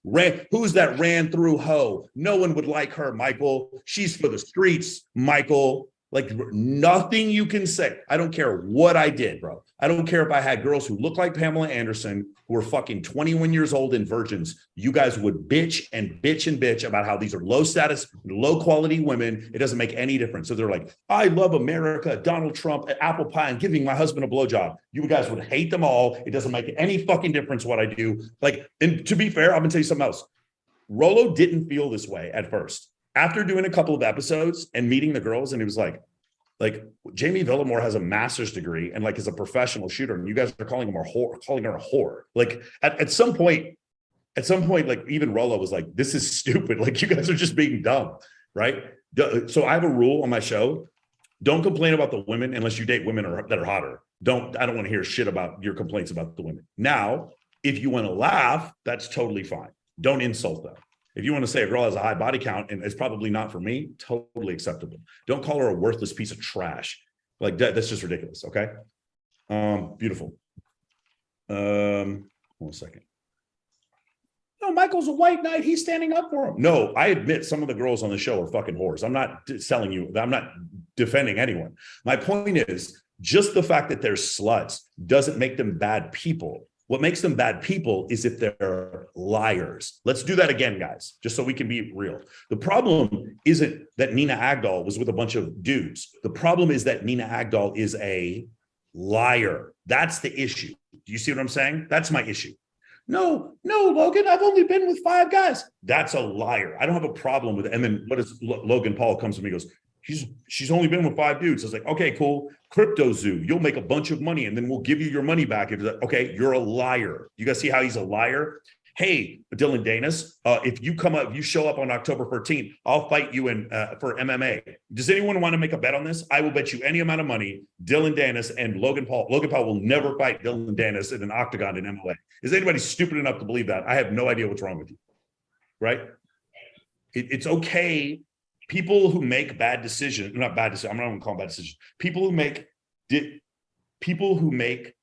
Who's that ran through hoe? No one would like her, Michael. She's for the streets, Michael. Like, nothing you can say. I don't care what I did, bro. I don't care if I had girls who look like Pamela Anderson, who were fucking 21 years old and virgins. You guys would bitch and bitch and bitch about how these are low status, low quality women. It doesn't make any difference. So they're like, I love America, Donald Trump, apple pie, and giving my husband a blowjob. You guys would hate them all. It doesn't make any fucking difference what I do. Like, and to be fair, I'm gonna tell you something else. Rolo didn't feel this way at first. After doing a couple of episodes and meeting the girls, and he was like Jamie Villamore has a master's degree and like is a professional shooter, and you guys are calling her a whore. Like at some point, like even Rolo was like, this is stupid. Like, you guys are just being dumb, right? So I have a rule on my show: don't complain about the women unless you date women that are hotter. I don't want to hear shit about your complaints about the women. Now, if you want to laugh, that's totally fine. Don't insult them. If you want to say a girl has a high body count and it's probably not for me, totally acceptable. Don't call her a worthless piece of trash. Like, that's just ridiculous. Okay. Beautiful. 1 second. No, Michael's a white knight. He's standing up for him. No, I admit some of the girls on the show are fucking whores. I'm not telling you, I'm not defending anyone. My point is, just the fact that they're sluts doesn't make them bad people. What makes them bad people is if they're liars. Let's do that again, guys, just so we can be real. The problem isn't that Nina Agdal was with a bunch of dudes. The problem is that Nina Agdal is a liar. That's the issue. Do you see what I'm saying? That's my issue. No, Logan, I've only been with 5 guys. That's a liar. I don't have a problem with it. And then what does Logan Paul comes to me and goes, she's only been with 5 dudes. I was like, okay, cool. Crypto Zoo, you'll make a bunch of money and then we'll give you your money back. If like, okay, you're a liar. You guys see how he's a liar? Hey, Dylan Danis, if you show up on October 13th, I'll fight you for MMA. Does anyone want to make a bet on this? I will bet you any amount of money, Dylan Danis and Logan Paul. Logan Paul will never fight Dylan Danis in an octagon in MOA. Is anybody stupid enough to believe that? I have no idea what's wrong with you, right? It's okay. People who make bad decisions, not bad decisions, I'm not going to call them bad decisions. People who make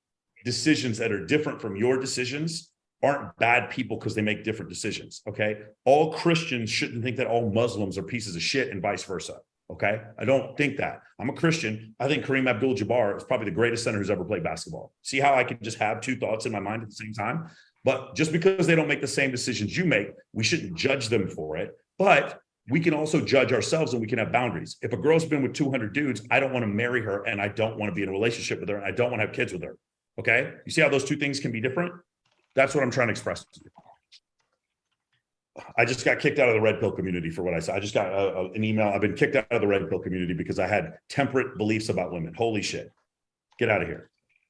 decisions that are different from your decisions aren't bad people because they make different decisions, okay? All Christians shouldn't think that all Muslims are pieces of shit and vice versa, okay? I don't think that. I'm a Christian. I think Kareem Abdul-Jabbar is probably the greatest center who's ever played basketball. See how I can just have 2 thoughts in my mind at the same time? But just because they don't make the same decisions you make, we shouldn't judge them for it. But we can also judge ourselves and we can have boundaries. If a girl's been with 200 dudes, I don't want to marry her and I don't want to be in a relationship with her and I don't want to have kids with her, okay? You see how those 2 things can be different? That's what I'm trying to express to you. I just got kicked out of the red pill community for what I said. I just got an email. I've been kicked out of the red pill community because I had temperate beliefs about women. Holy shit. Get out of here.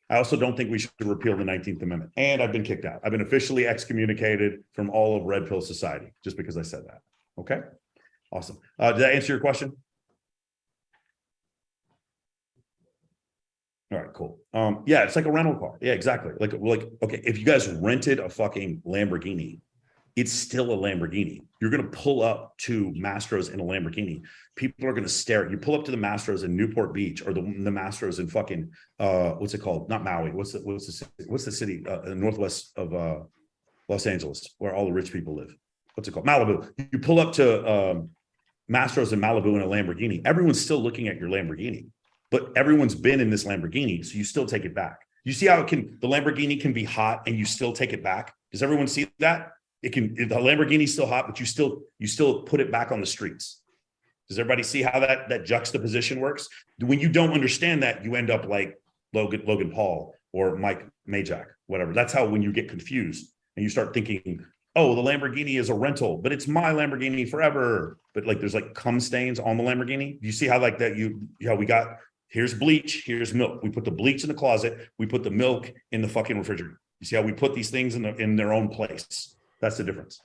I also don't think we should repeal the 19th Amendment. And I've been kicked out. I've been officially excommunicated from all of red pill society just because I said that. Okay? Awesome. Did that answer your question? All right, cool. Yeah, it's like a rental car. Yeah, exactly. Like, okay, if you guys rented a fucking Lamborghini, it's still a Lamborghini. You're going to pull up to Mastro's in a Lamborghini. People are going to stare. You pull up to the Mastro's in Newport Beach or the Mastro's in fucking, what's it called? Not Maui. What's the city northwest of Los Angeles where all the rich people live? What's it called? Malibu. You pull up to Mastro's in Malibu in a Lamborghini. Everyone's still looking at your Lamborghini, but everyone's been in this Lamborghini, so you still take it back. You see how the Lamborghini can be hot and you still take it back? Does everyone see that? The Lamborghini's still hot, but you still put it back on the streets. Does everybody see how that juxtaposition works? When you don't understand that, you end up like Logan Paul or Mike Majak, whatever. That's how when you get confused and you start thinking, oh, the Lamborghini is a rental, but it's my Lamborghini forever. But like there's like cum stains on the Lamborghini. You see how like that we got, here's bleach, here's milk. We put the bleach in the closet, we put the milk in the fucking refrigerator. You see how we put these things in their own place. That's the difference.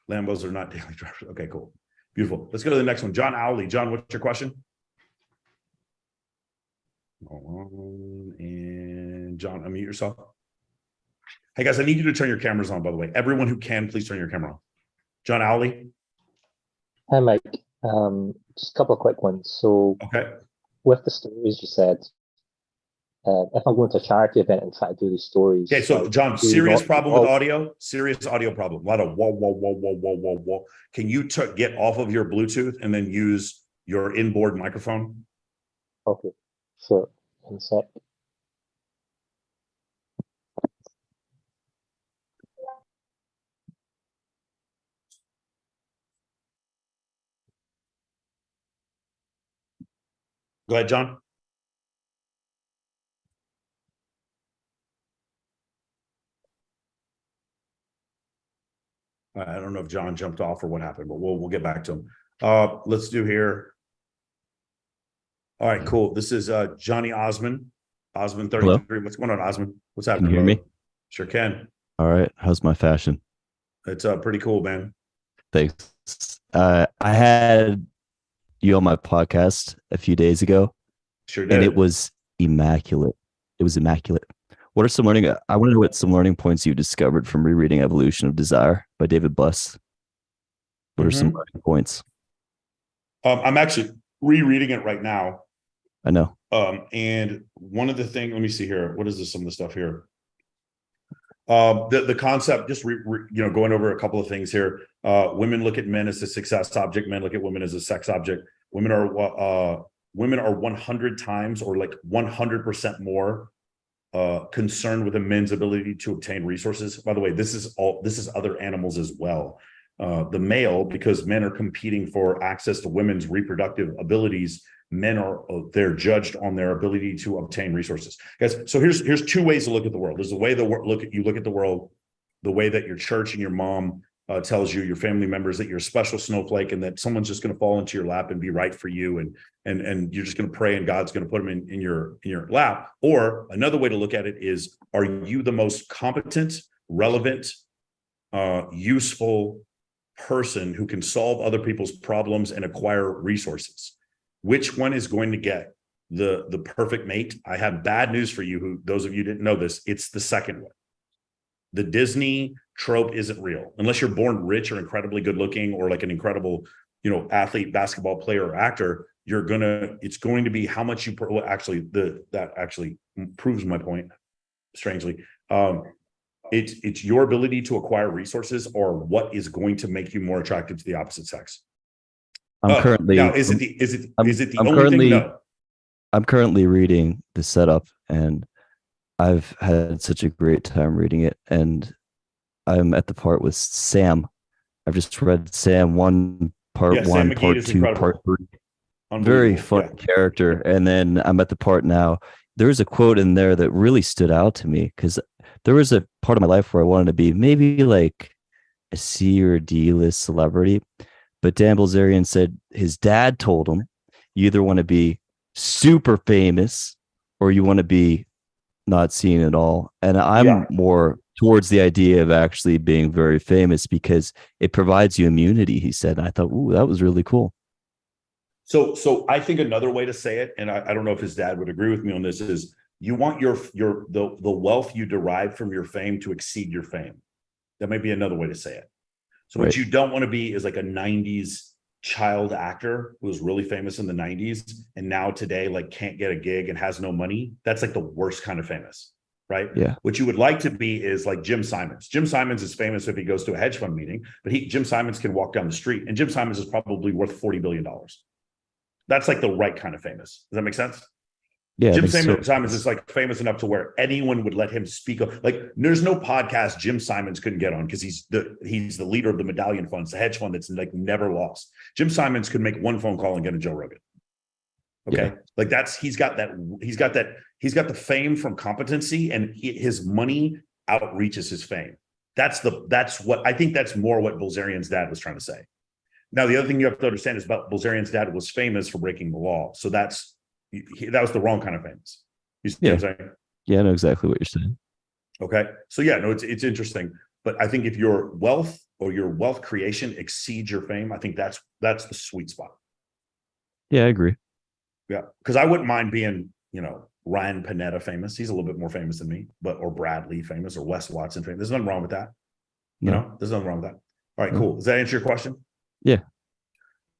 Lambos are not daily drivers. Okay, cool. Beautiful. Let's go to the next one. John Owley. John, what's your question? And John, unmute yourself. Hey guys, I need you to turn your cameras on, by the way. Everyone who can, please turn your camera on. John Owley.
Hi, Mike. Just a couple of quick ones. So,
okay,
with the stories you said, if I'm going to a charity event and try to do these stories.
Okay, so John, serious problem with audio. Serious audio problem. A lot of whoa. Can you get off of your Bluetooth and then use your inboard microphone?
Okay, sure. One sec.
Go ahead, John. I don't know if John jumped off or what happened, but we'll get back to him. Let's do here. All right, cool. This is Johnny Osmond. Osmond 33. Hello? What's going on, Osmond? What's happening?
Can you hear me?
Sure can.
All right. How's my fashion?
It's pretty cool, man.
Thanks. I had you on my podcast a few days ago.
Sure did.
And it was immaculate. It was immaculate. What are some learning? I want to know what some learning points you discovered from rereading Evolution of Desire by David Buss. What are some learning points?
I'm actually rereading it right now.
I know.
And one of the things, let me see here. What is this? Some of the stuff here. The concept, just going over a couple of things here. Women look at men as a success object. Men look at women as a sex object. Women are 100 times or like 100% more concerned with a men's ability to obtain resources. By the way, this is other animals as well. The male, because men are competing for access to women's reproductive abilities, they're judged on their ability to obtain resources. Guys, so here's two ways to look at the world. There's the way you look at the world, the way that your church and your mom tells you, your family members, that you're a special snowflake and that someone's just going to fall into your lap and be right for you, and you're just going to pray and God's going to put them in your lap. Or another way to look at it is, are you the most competent, relevant, useful person who can solve other people's problems and acquire resources? Which one is going to get the perfect mate? I have bad news for you, those of you didn't know this. It's the second one. The Disney trope isn't real. Unless you're born rich or incredibly good looking or like an incredible, athlete, basketball player or actor, it's going to be how much you that actually proves my point, strangely. It's your ability to acquire resources or what is going to make you more attracted to the opposite sex.
I'm currently
now, is it the only thing? No.
I'm currently reading the setup and I've had such a great time reading it, and I'm at the part with Sam. I've just read Sam 1, part 1, part 2, part 3. Very fun character. And then I'm at the part now. There's a quote in there that really stood out to me because there was a part of my life where I wanted to be maybe like a C or D list celebrity. But Dan Bilzerian said his dad told him, you either want to be super famous or you want to be not seen at all. And I'm more towards the idea of actually being very famous because it provides you immunity, he said. And I thought, ooh, that was really cool.
So I think another way to say it, and I don't know if his dad would agree with me on this, is you want the wealth you derive from your fame to exceed your fame. That might be another way to say it. So what you don't want to be is like a 90s child actor who was really famous in the 90s and now today like can't get a gig and has no money. That's like the worst kind of famous, right?
Yeah.
What you would like to be is like Jim Simons. Jim Simons is famous if he goes to a hedge fund meeting, but Jim Simons can walk down the street and Jim Simons is probably worth $40 billion. That's like the right kind of famous. Does that make sense?
Yeah,
Jim Simons is like famous enough to where anyone would let him speak. Like, there's no podcast Jim Simons couldn't get on because he's the leader of the Medallion Funds, the hedge fund that's like never lost. Jim Simons could make one phone call and get a Joe Rogan. Okay,
Yeah.
like he's got the fame from competency, and his money outreaches his fame. That's what I think. That's more what Bilzerian's dad was trying to say. Now, the other thing you have to understand is about Bilzerian's dad was famous for breaking the law, so that was the wrong kind of famous. You see what I'm saying?
Yeah, I know exactly what you're saying.
Okay. So yeah, no, it's interesting. But I think if your wealth or your wealth creation exceeds your fame, I think that's the sweet spot.
Yeah, I agree.
Yeah. Because I wouldn't mind being, Ryan Panetta famous. He's a little bit more famous than me, or Bradley famous, or Wes Watson famous. There's nothing wrong with that. There's nothing wrong with that. All right, cool. Does that answer your question?
Yeah.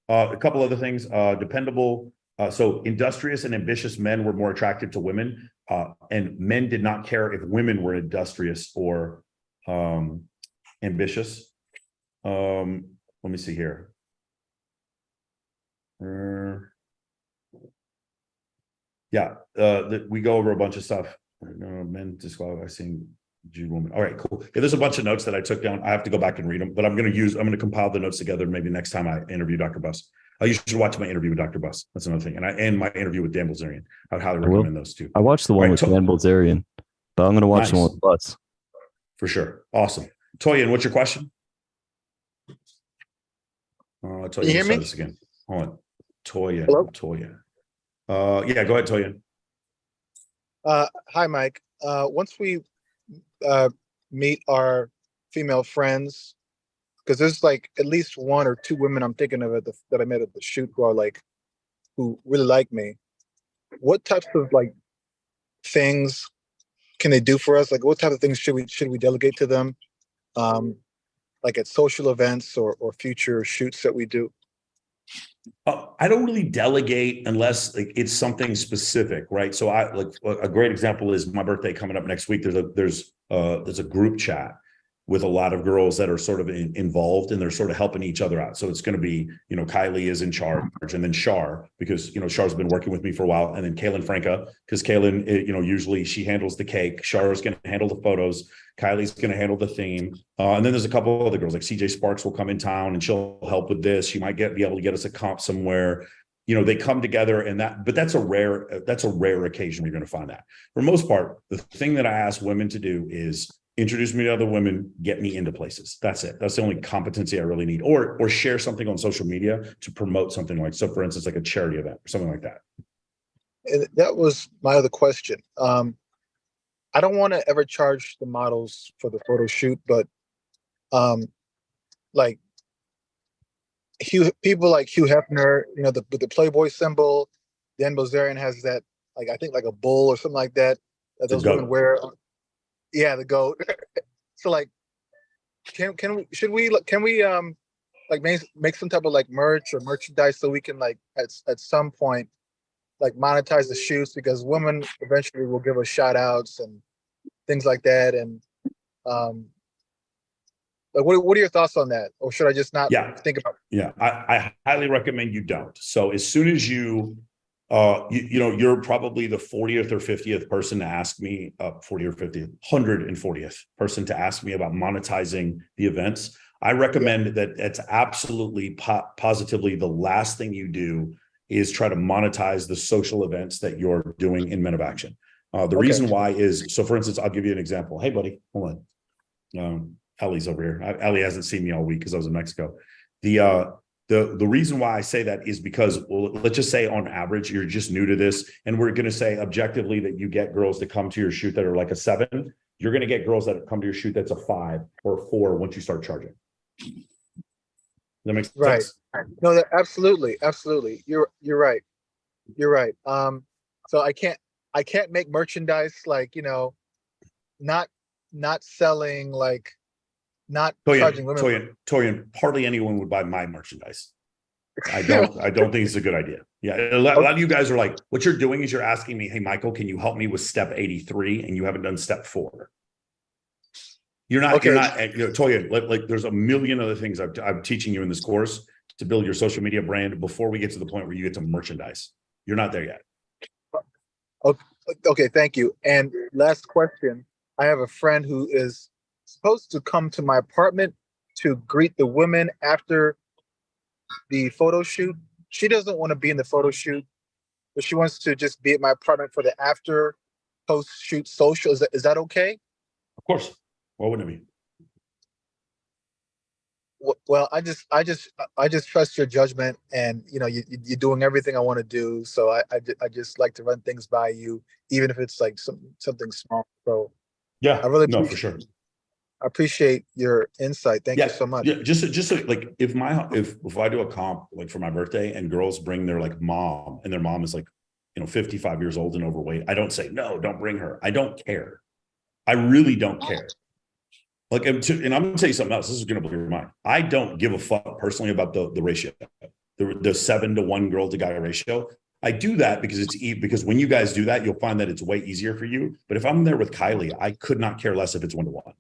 A couple other things, dependable. So industrious and ambitious men were more attractive to women, and men did not care if women were industrious or ambitious. Let me see here. We go over a bunch of stuff. Men disqualifying Jew woman. All right, cool. Yeah, there's a bunch of notes that I took down. I have to go back and read them, but I'm going to compile the notes together. Maybe next time I interview Dr. Buss. You should watch my interview with Dr. Buss. That's another thing. And my interview with Dan Bilzerian. I would highly recommend those two.
I watched the one with Dan Bilzerian, but I'm going to watch the one with Buss.
For sure. Awesome. Toyin, what's your question? Can
you hear me?
This again. Hold on. Toyin.
Hello?
Toyin. Yeah, go ahead, Toyin.
Hi, Mike. Once we meet our female friends, because there's like at least one or two women I'm thinking of that I met at the shoot who really like me. What types of like things can they do for us? Like, what type of things should we delegate to them? Like at social events or future shoots that we do.
I don't really delegate unless it's something specific, right? So a great example is my birthday coming up next week. There's a group chat with a lot of girls that are sort of involved, and they're sort of helping each other out. So it's going to be, Kylie is in charge, and then Shar, because, Shar's been working with me for a while, and then Kaylin Franca, because Kaylin, usually she handles the cake. Shar is going to handle the photos. Kylie's going to handle the theme. And then there's a couple of other girls, like CJ Sparks will come in town and she'll help with this. She might be able to get us a comp somewhere. They come together, but that's a rare occasion where you're going to find that. For the most part, the thing that I ask women to do is introduce me to other women, get me into places. That's it. That's the only competency I really need. Or share something on social media to promote something like, so for instance, like a charity event or something like that.
And that was my other question. I don't want to ever charge the models for the photo shoot, but like people like Hugh Hefner, the Playboy symbol. Dan Bilzerian has that, like, I think like a bull or something like that those women wear. Yeah, the goat. So like, can we like make some type of like merch or merchandise so we can like at some point like monetize the shoots, because women eventually will give us shout outs and things like that. And like what are your thoughts on that? Or should I just not think about it?
Yeah, I highly recommend you don't. So as soon as you're probably the 40th or 50th person to ask me, 40 or 50th, 140th person to ask me about monetizing the events. I recommend that it's absolutely positively the last thing you do is try to monetize the social events that you're doing in Men of Action. The reason why is, so for instance, I'll give you an example. Hey, buddy, hold on. Ellie's over here. Ellie hasn't seen me all week because I was in Mexico. The reason why I say that is because, well, let's just say on average, you're just new to this, and we're going to say objectively that you get girls that come to your shoot that are like a 7. You're going to get girls that come to your shoot that's a 5 or a 4 once you start charging. That makes sense?
No, absolutely. You're right. So I can't make merchandise like, not selling, like, not charging women.
Torian, hardly anyone would buy my merchandise. I don't think it's a good idea. Yeah, a lot of you guys are like, what you're doing is you're asking me, hey, Michael, can you help me with step 83? And you haven't done step 4. You're not, Torian, like there's a million other things I'm teaching you in this course to build your social media brand before we get to the point where you get to merchandise. You're not there yet.
Okay, thank you. And last question. I have a friend who is supposed to come to my apartment to greet the women after the photo shoot. She doesn't want to be in the photo shoot, but she wants to just be at my apartment for the after post shoot social. Is that okay?
Of course. What wouldn't it be?
Well, I just trust your judgment, and you're doing everything I want to do. So I just like to run things by you, even if it's like something small. So
yeah,
I really
no, for sure.
I appreciate your insight. Thank you so much.
Yeah, just like if I do a comp like for my birthday and girls bring their like mom and their mom is like 55 years old and overweight, I don't say no, don't bring her. I don't care. I really don't care. Like, and I'm gonna tell you something else. This is gonna blow your mind. I don't give a fuck personally about the ratio, the 7-to-1 girl to guy ratio. I do that because when you guys do that, you'll find that it's way easier for you. But if I'm there with Kylie, I could not care less if it's 1-to-1.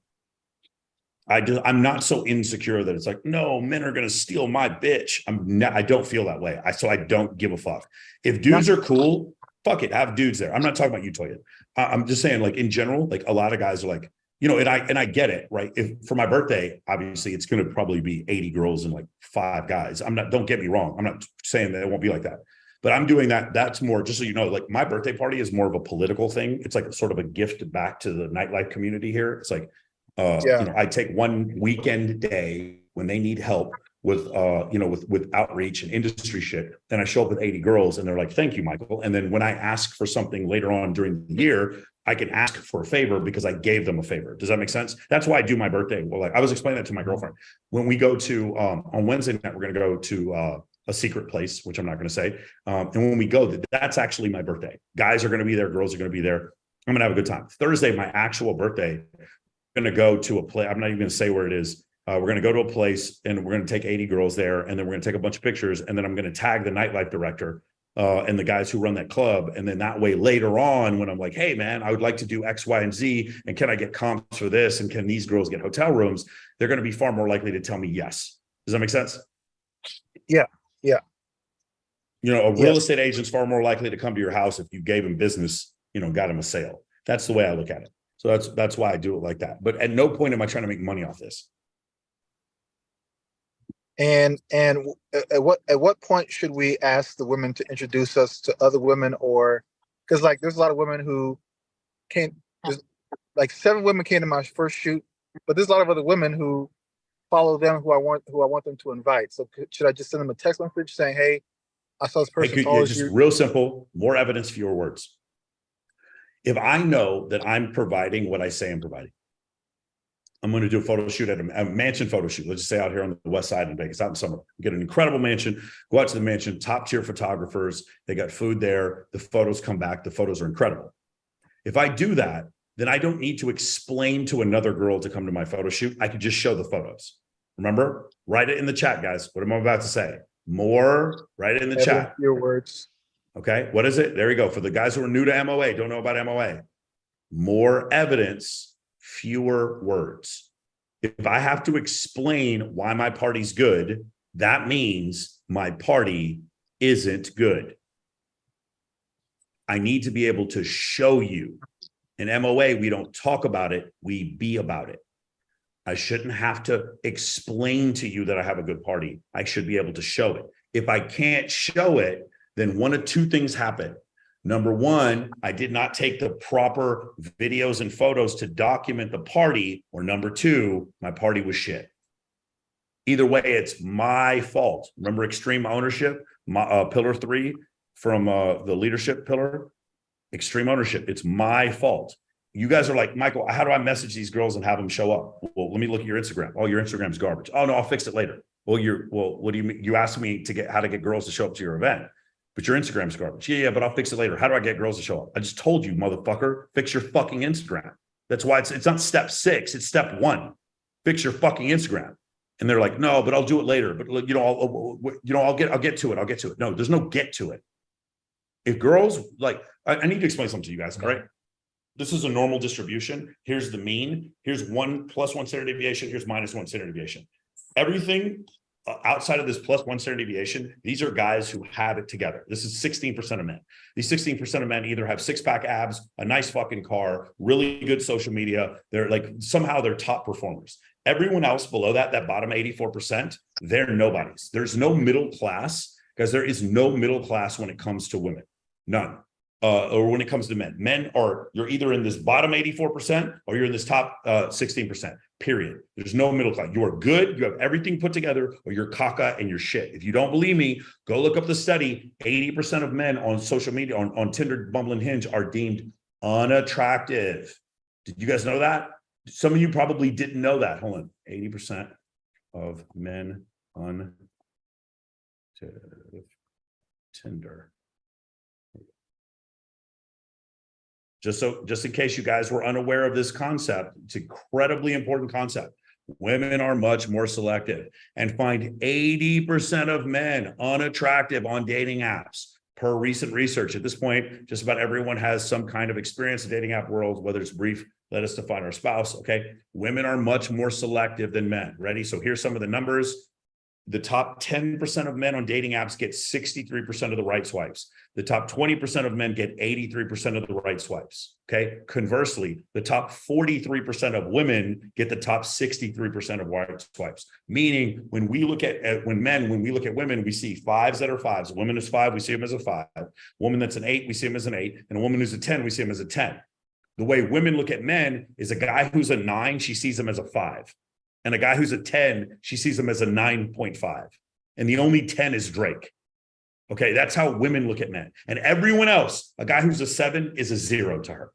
I'm not so insecure that it's like, no, men are gonna steal my bitch. I don't feel that way. So I don't give a fuck. If dudes are cool, fuck it, have dudes there. I'm not talking about you, Toya. I'm just saying, like in general, like a lot of guys are like, and I get it, right? If for my birthday, obviously it's going to probably be 80 girls and like 5 guys. Don't get me wrong. I'm not saying that it won't be like that, but I'm doing that. That's more, just so you know, like my birthday party is more of a political thing. It's like sort of a gift back to the nightlife community here. It's like, I take one weekend day when they need help with, with outreach and industry shit. And I show up with 80 girls and they're like, thank you, Michael. And then when I ask for something later on during the year, I can ask for a favor because I gave them a favor. Does that make sense? That's why I do my birthday. Well, like I was explaining that to my girlfriend. When we go to, on Wednesday night, we're going to go to a secret place, which I'm not going to say. And when we go, that's actually my birthday. Guys are going to be there. Girls are going to be there. I'm going to have a good time. Thursday, my actual birthday, I'm going to go to a place. I'm not even going to say where it is. We're going to go to a place and we're going to take 80 girls there. And then we're going to take a bunch of pictures. And then I'm going to tag the nightlife director and the guys who run that club. And then that way later on, when I'm like, hey man, I would like to do X, Y, and Z. And can I get comps for this? And can these girls get hotel rooms? They're going to be far more likely to tell me yes. Does that make sense?
Yeah. Yeah.
A real estate agent's far more likely to come to your house if you gave him business, got him a sale. That's the way I look at it. So that's why I do it like that. But at no point am I trying to make money off this.
And at what point should we ask the women to introduce us to other women, or because like there's a lot of women who can't. Like 7 women came to my first shoot, but there's a lot of other women who follow them who I want them to invite. So should I just send them a text message saying, "Hey, I saw this person."
Just real simple, more evidence, fewer words. If I know that I'm providing what I say I'm providing, I'm going to do a photo shoot at a mansion photo shoot. Let's just say out here on the west side in Vegas, out in summer. Get an incredible mansion, go out to the mansion, top tier photographers. They got food there. The photos come back. The photos are incredible. If I do that, then I don't need to explain to another girl to come to my photo shoot. I could just show the photos. Remember, write it in the chat, guys. What am I about to say? More, write it in the chat.
Your words.
Okay, what is it? There you go. For the guys who are new to MOA, don't know about MOA. More evidence, fewer words. If I have to explain why my party's good, that means my party isn't good. I need to be able to show you. In MOA, we don't talk about it, we be about it. I shouldn't have to explain to you that I have a good party. I should be able to show it. If I can't show it, then one of 2 things happen. Number 1, I did not take the proper videos and photos to document the party, or number 2, my party was shit. Either way, it's my fault. Remember extreme ownership, pillar 3 from the leadership pillar, extreme ownership. It's my fault. You guys are like, Michael, how do I message these girls and have them show up? Well, let me look at your Instagram. Oh, your Instagram's garbage. Oh no, I'll fix it later. Well, what do you mean? You asked me how to get girls to show up to your event, but your Instagram's garbage. Yeah, but I'll fix it later. How do I get girls to show up? I just told you, motherfucker, fix your fucking Instagram. That's why it's not step 6, it's step 1. Fix your fucking Instagram. And they're like, no, but I'll do it later. But I'll get to it. I'll get to it. No, there's no get to it. If girls like, I need to explain something to you guys, all right? This is a normal distribution. Here's the mean. Here's 1 + 1 standard deviation. Here's -1 standard deviation. Everything outside of this plus one standard deviation, these are guys who have it together. This is 16% of men. These 16% of men either have six-pack abs, a nice fucking car, really good social media. They're like, somehow they're top performers. Everyone else below that bottom 84%, they're nobodies. There's no middle class, because there is no middle class when it comes to women. None. Or when it comes to men. Men are, you're either in this bottom 84% or you're in this top 16%, period. There's no middle class. You are good, you have everything put together, or you're caca and you're shit. If you don't believe me, go look up the study. 80% of men on social media, on Tinder, Bumble, and Hinge are deemed unattractive. Did you guys know that? Some of you probably didn't know that. Hold on. 80% of men on Tinder. Just in case you guys were unaware of this concept, it's an incredibly important concept. Women are much more selective and find 80% of men unattractive on dating apps. Per recent research, at this point, just about everyone has some kind of experience in the dating app world, whether it's brief, let us define our spouse, okay? Women are much more selective than men. Ready? So here's some of the numbers. The top 10% of men on dating apps get 63% of the right swipes. The top 20% of men get 83% of the right swipes. Okay. Conversely, the top 43% of women get the top 63% of right swipes. Meaning, when we look at when we look at women, we see fives that are fives. A woman is 5, we see them as a 5. A woman that's an 8, we see them as an 8. And a woman who's a 10, we see them as a 10. The way women look at men is a guy who's a 9, she sees him as a 5. And a guy who's a 10, she sees him as a 9.5. And the only 10 is Drake. Okay, that's how women look at men. And everyone else, a guy who's a 7 is a 0 to her.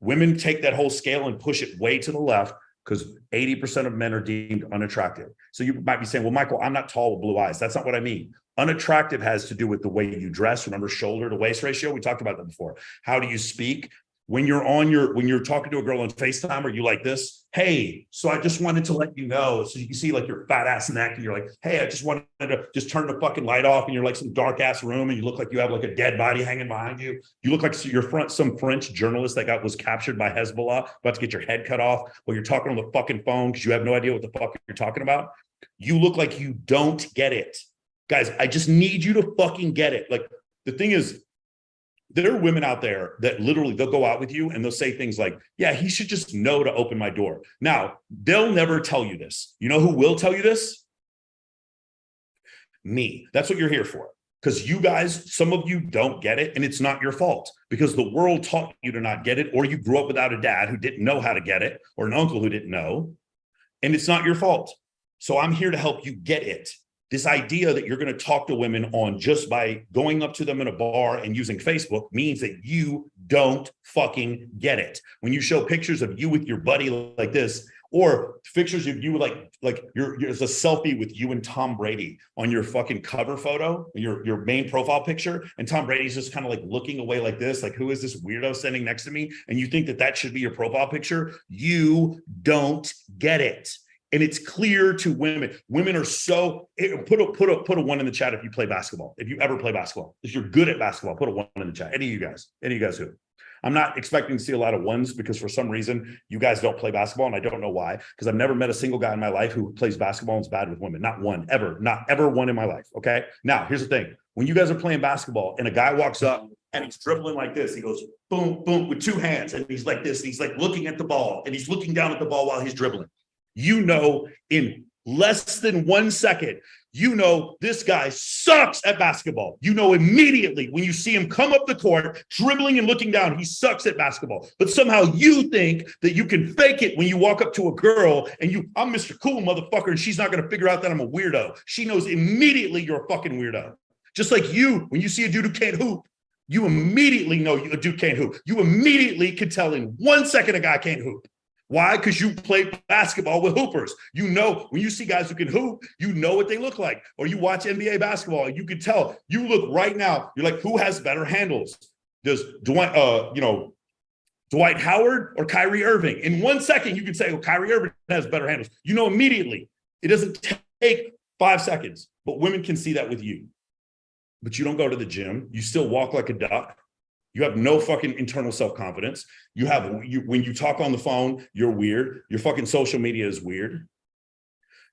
Women take that whole scale and push it way to the left because 80% of men are deemed unattractive. So you might be saying, well, Michael, I'm not tall with blue eyes. That's not what I mean. Unattractive has to do with the way you dress. Remember shoulder to waist ratio? We talked about that before. How do you speak? When you're talking to a girl on FaceTime, are you like this? Hey, so I just wanted to let you know. So you can see like your fat ass neck and you're like, hey, I just wanted to just turn the fucking light off, and you're like some dark ass room and you look like you have like a dead body hanging behind you. You look like some French journalist that was captured by Hezbollah, about to get your head cut off while you're talking on the fucking phone because you have no idea what the fuck you're talking about. You look like you don't get it. Guys, I just need you to fucking get it. Like, the thing is, there are women out there that literally, they'll go out with you and they'll say things like, yeah, he should just know to open my door. Now, they'll never tell you this. You know who will tell you this? Me. That's what you're here for. Because you guys, some of you don't get it, and it's not your fault because the world taught you to not get it, or you grew up without a dad who didn't know how to get it, or an uncle who didn't know, and it's not your fault. So I'm here to help you get it. This idea that you're going to talk to women on just by going up to them in a bar and using Facebook means that you don't fucking get it. When you show pictures of you with your buddy like this, or pictures of you like there's a selfie with you and Tom Brady on your fucking cover photo, your main profile picture, and Tom Brady's just kind of like looking away like this, like, who is this weirdo standing next to me? And you think that that should be your profile picture? You don't get it. And it's clear to women. Women are so, put a 1 in the chat if you play basketball. If you ever play basketball, if you're good at basketball, put a 1 in the chat. Any of you guys who? I'm not expecting to see a lot of 1s because for some reason you guys don't play basketball, and I don't know why, because I've never met a single guy in my life who plays basketball and is bad with women. Not one, ever, not ever one in my life, okay? Now, here's the thing. When you guys are playing basketball and a guy walks up and he's dribbling like this, he goes boom, boom with 2 hands, and he's like this, and he's like looking at the ball, and he's looking down at the ball while he's dribbling. You know, in less than 1 second, you know this guy sucks at basketball. You know immediately when you see him come up the court, dribbling and looking down, he sucks at basketball. But somehow you think that you can fake it when you walk up to a girl and I'm Mr. Cool motherfucker, and she's not going to figure out that I'm a weirdo. She knows immediately you're a fucking weirdo. Just like you, when you see a dude who can't hoop, you immediately know a dude can't hoop. You immediately can tell in 1 second a guy can't hoop. Why? Because you play basketball with hoopers. You know, when you see guys who can hoop, you know what they look like. Or you watch NBA basketball, and you can tell. You look right now, you're like, who has better handles? Does Dwight Howard or Kyrie Irving? In 1 second, you can say, well, Kyrie Irving has better handles. You know immediately. It doesn't take 5 seconds, but women can see that with you. But you don't go to the gym. You still walk like a duck. You have no fucking internal self-confidence. When you talk on the phone, you're weird. Your fucking social media is weird.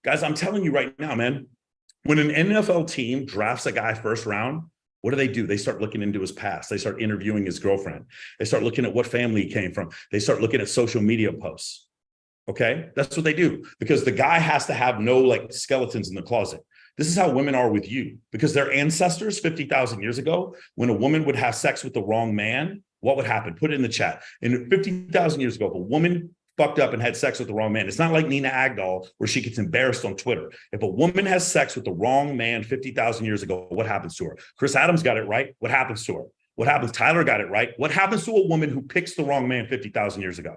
Guys, I'm telling you right now, man, when an NFL team drafts a guy first round, what do? They start looking into his past. They start interviewing his girlfriend. They start looking at what family he came from. They start looking at social media posts. Okay, that's what they do, because the guy has to have no like skeletons in the closet. This is how women are with you, because their ancestors 50,000 years ago, when a woman would have sex with the wrong man, what would happen? Put it in the chat. And 50,000 years ago, if a woman fucked up and had sex with the wrong man, it's not like Nina Agdal where she gets embarrassed on Twitter. If a woman has sex with the wrong man 50,000 years ago, what happens to her? Chris Adams got it right. What happens to her? What happens? Tyler got it right. What happens to a woman who picks the wrong man 50,000 years ago?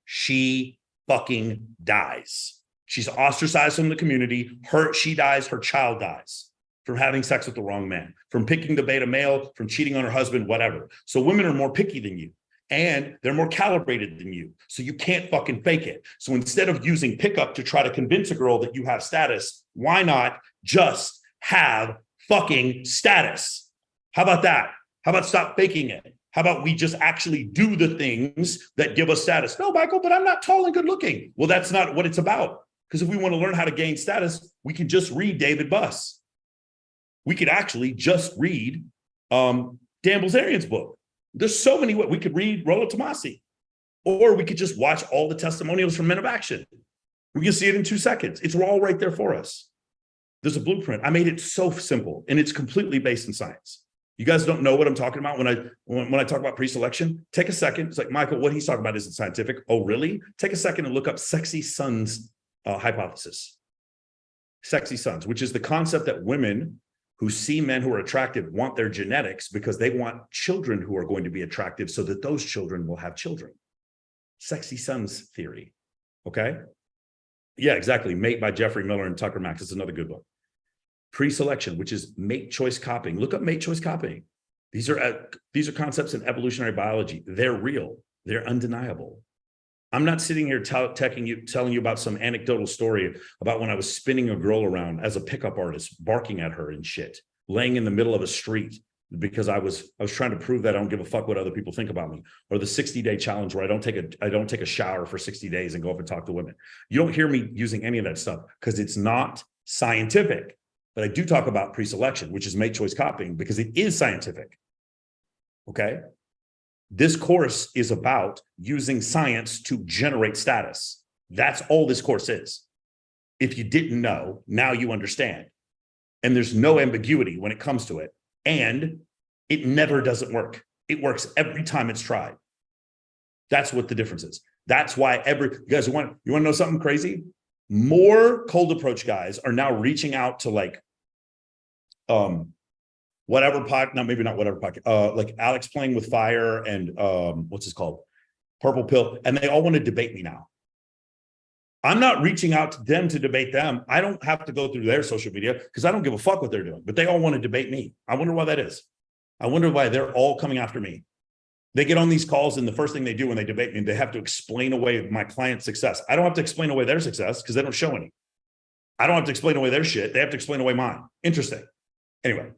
She fucking dies. She's ostracized from the community. She dies, her child dies from having sex with the wrong man, from picking the beta male, from cheating on her husband, whatever. So women are more picky than you, and they're more calibrated than you. So you can't fucking fake it. So instead of using pickup to try to convince a girl that you have status, why not just have fucking status? How about that? How about stop faking it? How about we just actually do the things that give us status? No, Michael, but I'm not tall and good looking. Well, that's not what it's about. Because if we want to learn how to gain status, we can just read David Buss. We could actually just read Dan Bilzerian's book. There's so many ways. We could read Rollo Tomasi, or we could just watch all the testimonials from Men of Action. We can see it in 2 seconds. It's all right there for us. There's a blueprint. I made it so simple, and it's completely based in science. You guys don't know what I'm talking about when I talk about pre-selection. Take a second. It's like, Michael, what he's talking about isn't scientific. Oh, really? Take a second and look up sexy sons hypothesis. Sexy sons, which is the concept that women who see men who are attractive want their genetics because they want children who are going to be attractive so that those children will have children. Sexy sons theory. Okay? Yeah, exactly. Mate by Jeffrey Miller and Tucker Max. It's another good book. Pre-selection, which is mate choice copying. Look up mate choice copying. These are concepts in evolutionary biology. They're real. They're undeniable. I'm not sitting here telling you about some anecdotal story about when I was spinning a girl around as a pickup artist, barking at her and shit, laying in the middle of a street because I was trying to prove that I don't give a fuck what other people think about me, or the 60-day challenge where I don't take a shower for 60 days and go up and talk to women. You don't hear me using any of that stuff because it's not scientific. But I do talk about pre-selection, which is mate choice copying, because it is scientific. Okay? This course is about using science to generate status. That's all this course is. If you didn't know, now you understand. And there's no ambiguity when it comes to it. And it never doesn't work. It works every time it's tried. That's what the difference is. That's why you guys want to know something crazy? More cold approach guys are now reaching out to like whatever podcast, no, maybe not whatever podcast, like Alex Playing with Fire and what's this called? Purple Pill. And they all want to debate me now. I'm not reaching out to them to debate them. I don't have to go through their social media because I don't give a fuck what they're doing, but they all want to debate me. I wonder why that is. I wonder why they're all coming after me. They get on these calls and the first thing they do when they debate me, they have to explain away my client's success. I don't have to explain away their success because they don't show any. I don't have to explain away their shit. They have to explain away mine. Interesting. Anyway,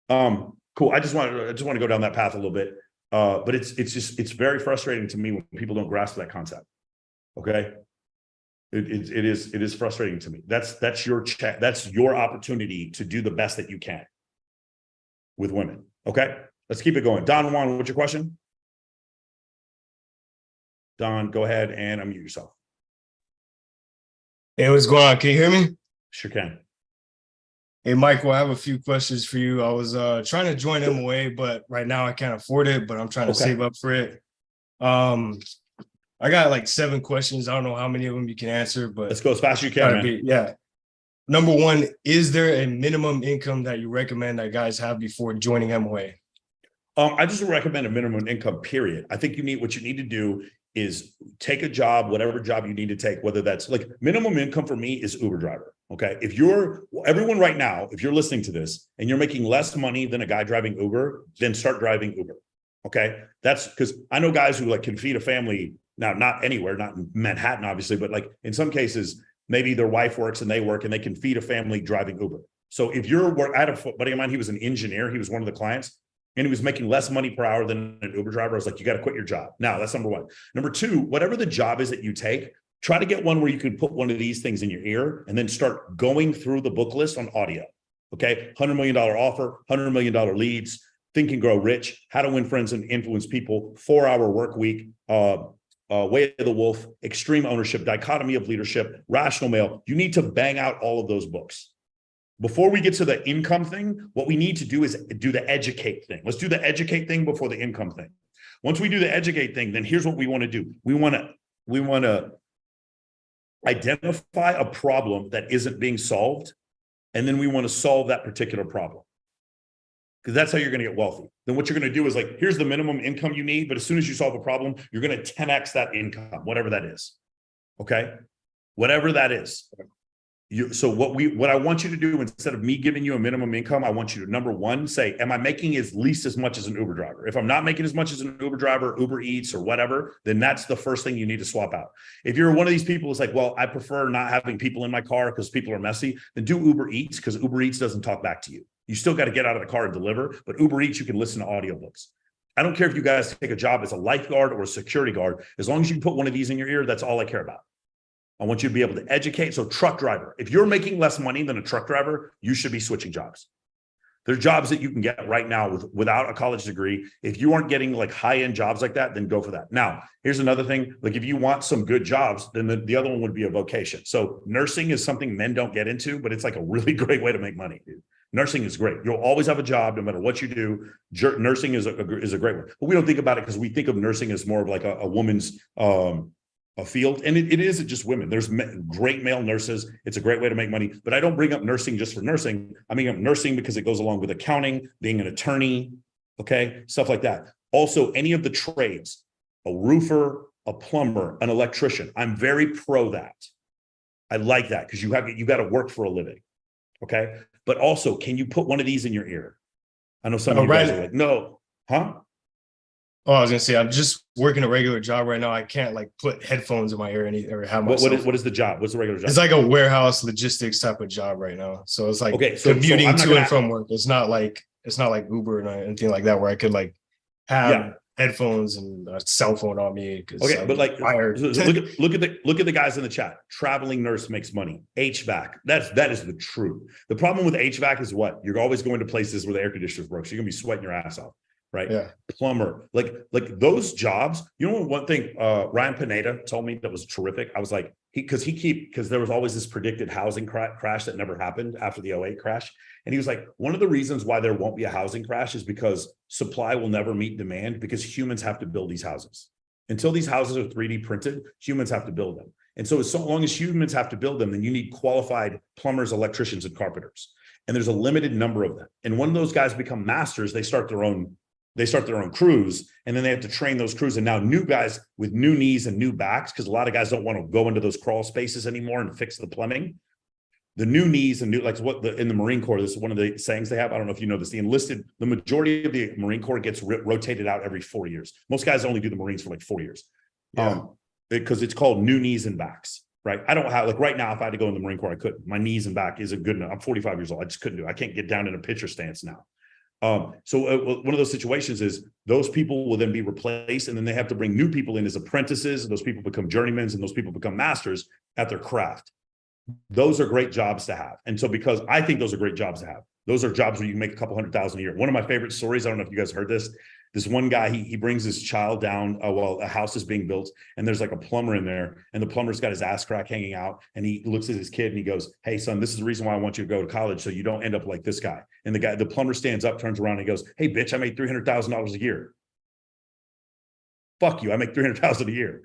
cool. I just want to go down that path a little bit. But it's very frustrating to me when people don't grasp that concept. Okay. It is frustrating to me. That's your opportunity to do the best that you can with women. Okay. Let's keep it going. Don Juan, what's your question? Don, go ahead and unmute yourself.
Hey, what's going on? Can you hear me?
Sure can.
Hey, Michael, I have a few questions for you. I was trying to join MOA, but right now I can't afford it, but I'm trying to save up for it. I got like 7 questions. I don't know how many of them you can answer, but
let's go as fast as you can, man.
Yeah. Number 1, is there a minimum income that you recommend that guys have before joining MOA?
I just recommend a minimum income, period. I think what you need to do is take a job, whatever job you need to take, whether that's like minimum income for me is Uber driver. Okay. Everyone right now, if you're listening to this and you're making less money than a guy driving Uber, then start driving Uber. Okay. That's because I know guys who like can feed a family now, not anywhere, not in Manhattan, obviously, but like in some cases, maybe their wife works and they can feed a family driving Uber. So if I had a buddy of mine, he was an engineer. He was one of the clients. And he was making less money per hour than an Uber driver. I was like, you got to quit your job. Now, that's number 1. Number 2, whatever the job is that you take, Try to get one where you can put one of these things in your ear and then start going through the book list on audio. Okay. $100 million offer, $100 million leads, Think and Grow Rich, How to Win Friends and Influence People, 4-Hour Work Week, Way of the Wolf, Extreme Ownership, Dichotomy of Leadership, Rational Male. You need to bang out all of those books. Before we get to the income thing, what we need to do is do the educate thing. Let's do the educate thing before the income thing. Once we do the educate thing, then here's what we want to do. We want to identify a problem that isn't being solved, and then we want to solve that particular problem. Because that's how you're going to get wealthy. Then what you're going to do is like, here's the minimum income you need, but as soon as you solve a problem, you're going to 10x that income, whatever that is. Okay? Whatever that is. So what I want you to do, instead of me giving you a minimum income, I want you to, number one, say, am I making at least as much as an Uber driver? If I'm not making as much as an Uber driver, Uber Eats or whatever, then that's the first thing you need to swap out. If you're one of these people who's like, well, I prefer not having people in my car because people are messy, then do Uber Eats, because Uber Eats doesn't talk back to you. You still got to get out of the car and deliver, but Uber Eats, you can listen to audiobooks. I don't care if you guys take a job as a lifeguard or a security guard. As long as you can put one of these in your ear, that's all I care about. I want you to be able to educate. So truck driver, if you're making less money than a truck driver, you should be switching jobs. There's jobs that you can get right now without a college degree. If you aren't getting like high-end jobs like that, then go for that. Now, here's another thing. Like if you want some good jobs, then the other one would be a vocation. So nursing is something men don't get into, but it's like a really great way to make money, dude. Nursing is great. You'll always have a job no matter what you do. Nursing is a great one. But we don't think about it because we think of nursing as more of like a woman's a field, and it isn't just women. There's great male nurses. It's a great way to make money, but I don't bring up nursing just for nursing. I mean, up nursing because it goes along with accounting, being an attorney, okay, stuff like that. Also, any of the trades, a roofer, a plumber, an electrician. I'm very pro that. I like that because you got to work for a living, okay? But also, can you put one of these in your ear? I know some of you guys are like, no, huh?
Oh, I was gonna say, I'm just working a regular job right now. I can't like put headphones in my ear or have my.
What is the job? What's the regular job?
It's like a warehouse logistics type of job right now. So it's like commuting to and from work. It's not like Uber or anything like that where I could like have headphones and a cell phone on me.
Okay, but like look at the guys in the chat. Traveling nurse makes money. HVAC. That is the truth. The problem with HVAC is what? You're always going to places where the air conditioners broke. So you're gonna be sweating your ass off. Right. Yeah. Plumber, like those jobs. You know, one thing Ryan Pineda told me that was terrific. I was like, because there was always this predicted housing crash that never happened after the 2008 crash. And he was like, one of the reasons why there won't be a housing crash is because supply will never meet demand, because humans have to build these houses. Until these houses are 3D printed, humans have to build them. And so as long as humans have to build them, then you need qualified plumbers, electricians, and carpenters. And there's a limited number of them. And when those guys become masters, they start their own crews, and then they have to train those crews. And now new guys with new knees and new backs, because a lot of guys don't want to go into those crawl spaces anymore and fix the plumbing. The new knees and in the Marine Corps, this is one of the sayings they have. I don't know if you know this. The majority of the Marine Corps gets rotated out every 4 years. Most guys only do the Marines for like 4 years. Because it's called new knees and backs. Right. I don't have, like right now, if I had to go in the Marine Corps, I couldn't. My knees and back isn't good enough. I'm 45 years old. I just couldn't do it. I can't get down in a pitcher stance now. So one of those situations is those people will then be replaced, and then they have to bring new people in as apprentices, and those people become journeymans, and those people become masters at their craft. Those are great jobs to have. And so because I think those are great jobs to have, those are jobs where you can make a couple $100,000 a year. One of my favorite stories, I don't know if you guys heard this one guy, he brings his child down while a house is being built, and there's like a plumber in there, and the plumber's got his ass crack hanging out, and he looks at his kid and he goes, hey son, this is the reason why I want you to go to college, so you don't end up like this guy. And the plumber stands up, turns around, and he goes, hey bitch, I made $300,000 a year. Fuck you, I make $300,000 a year.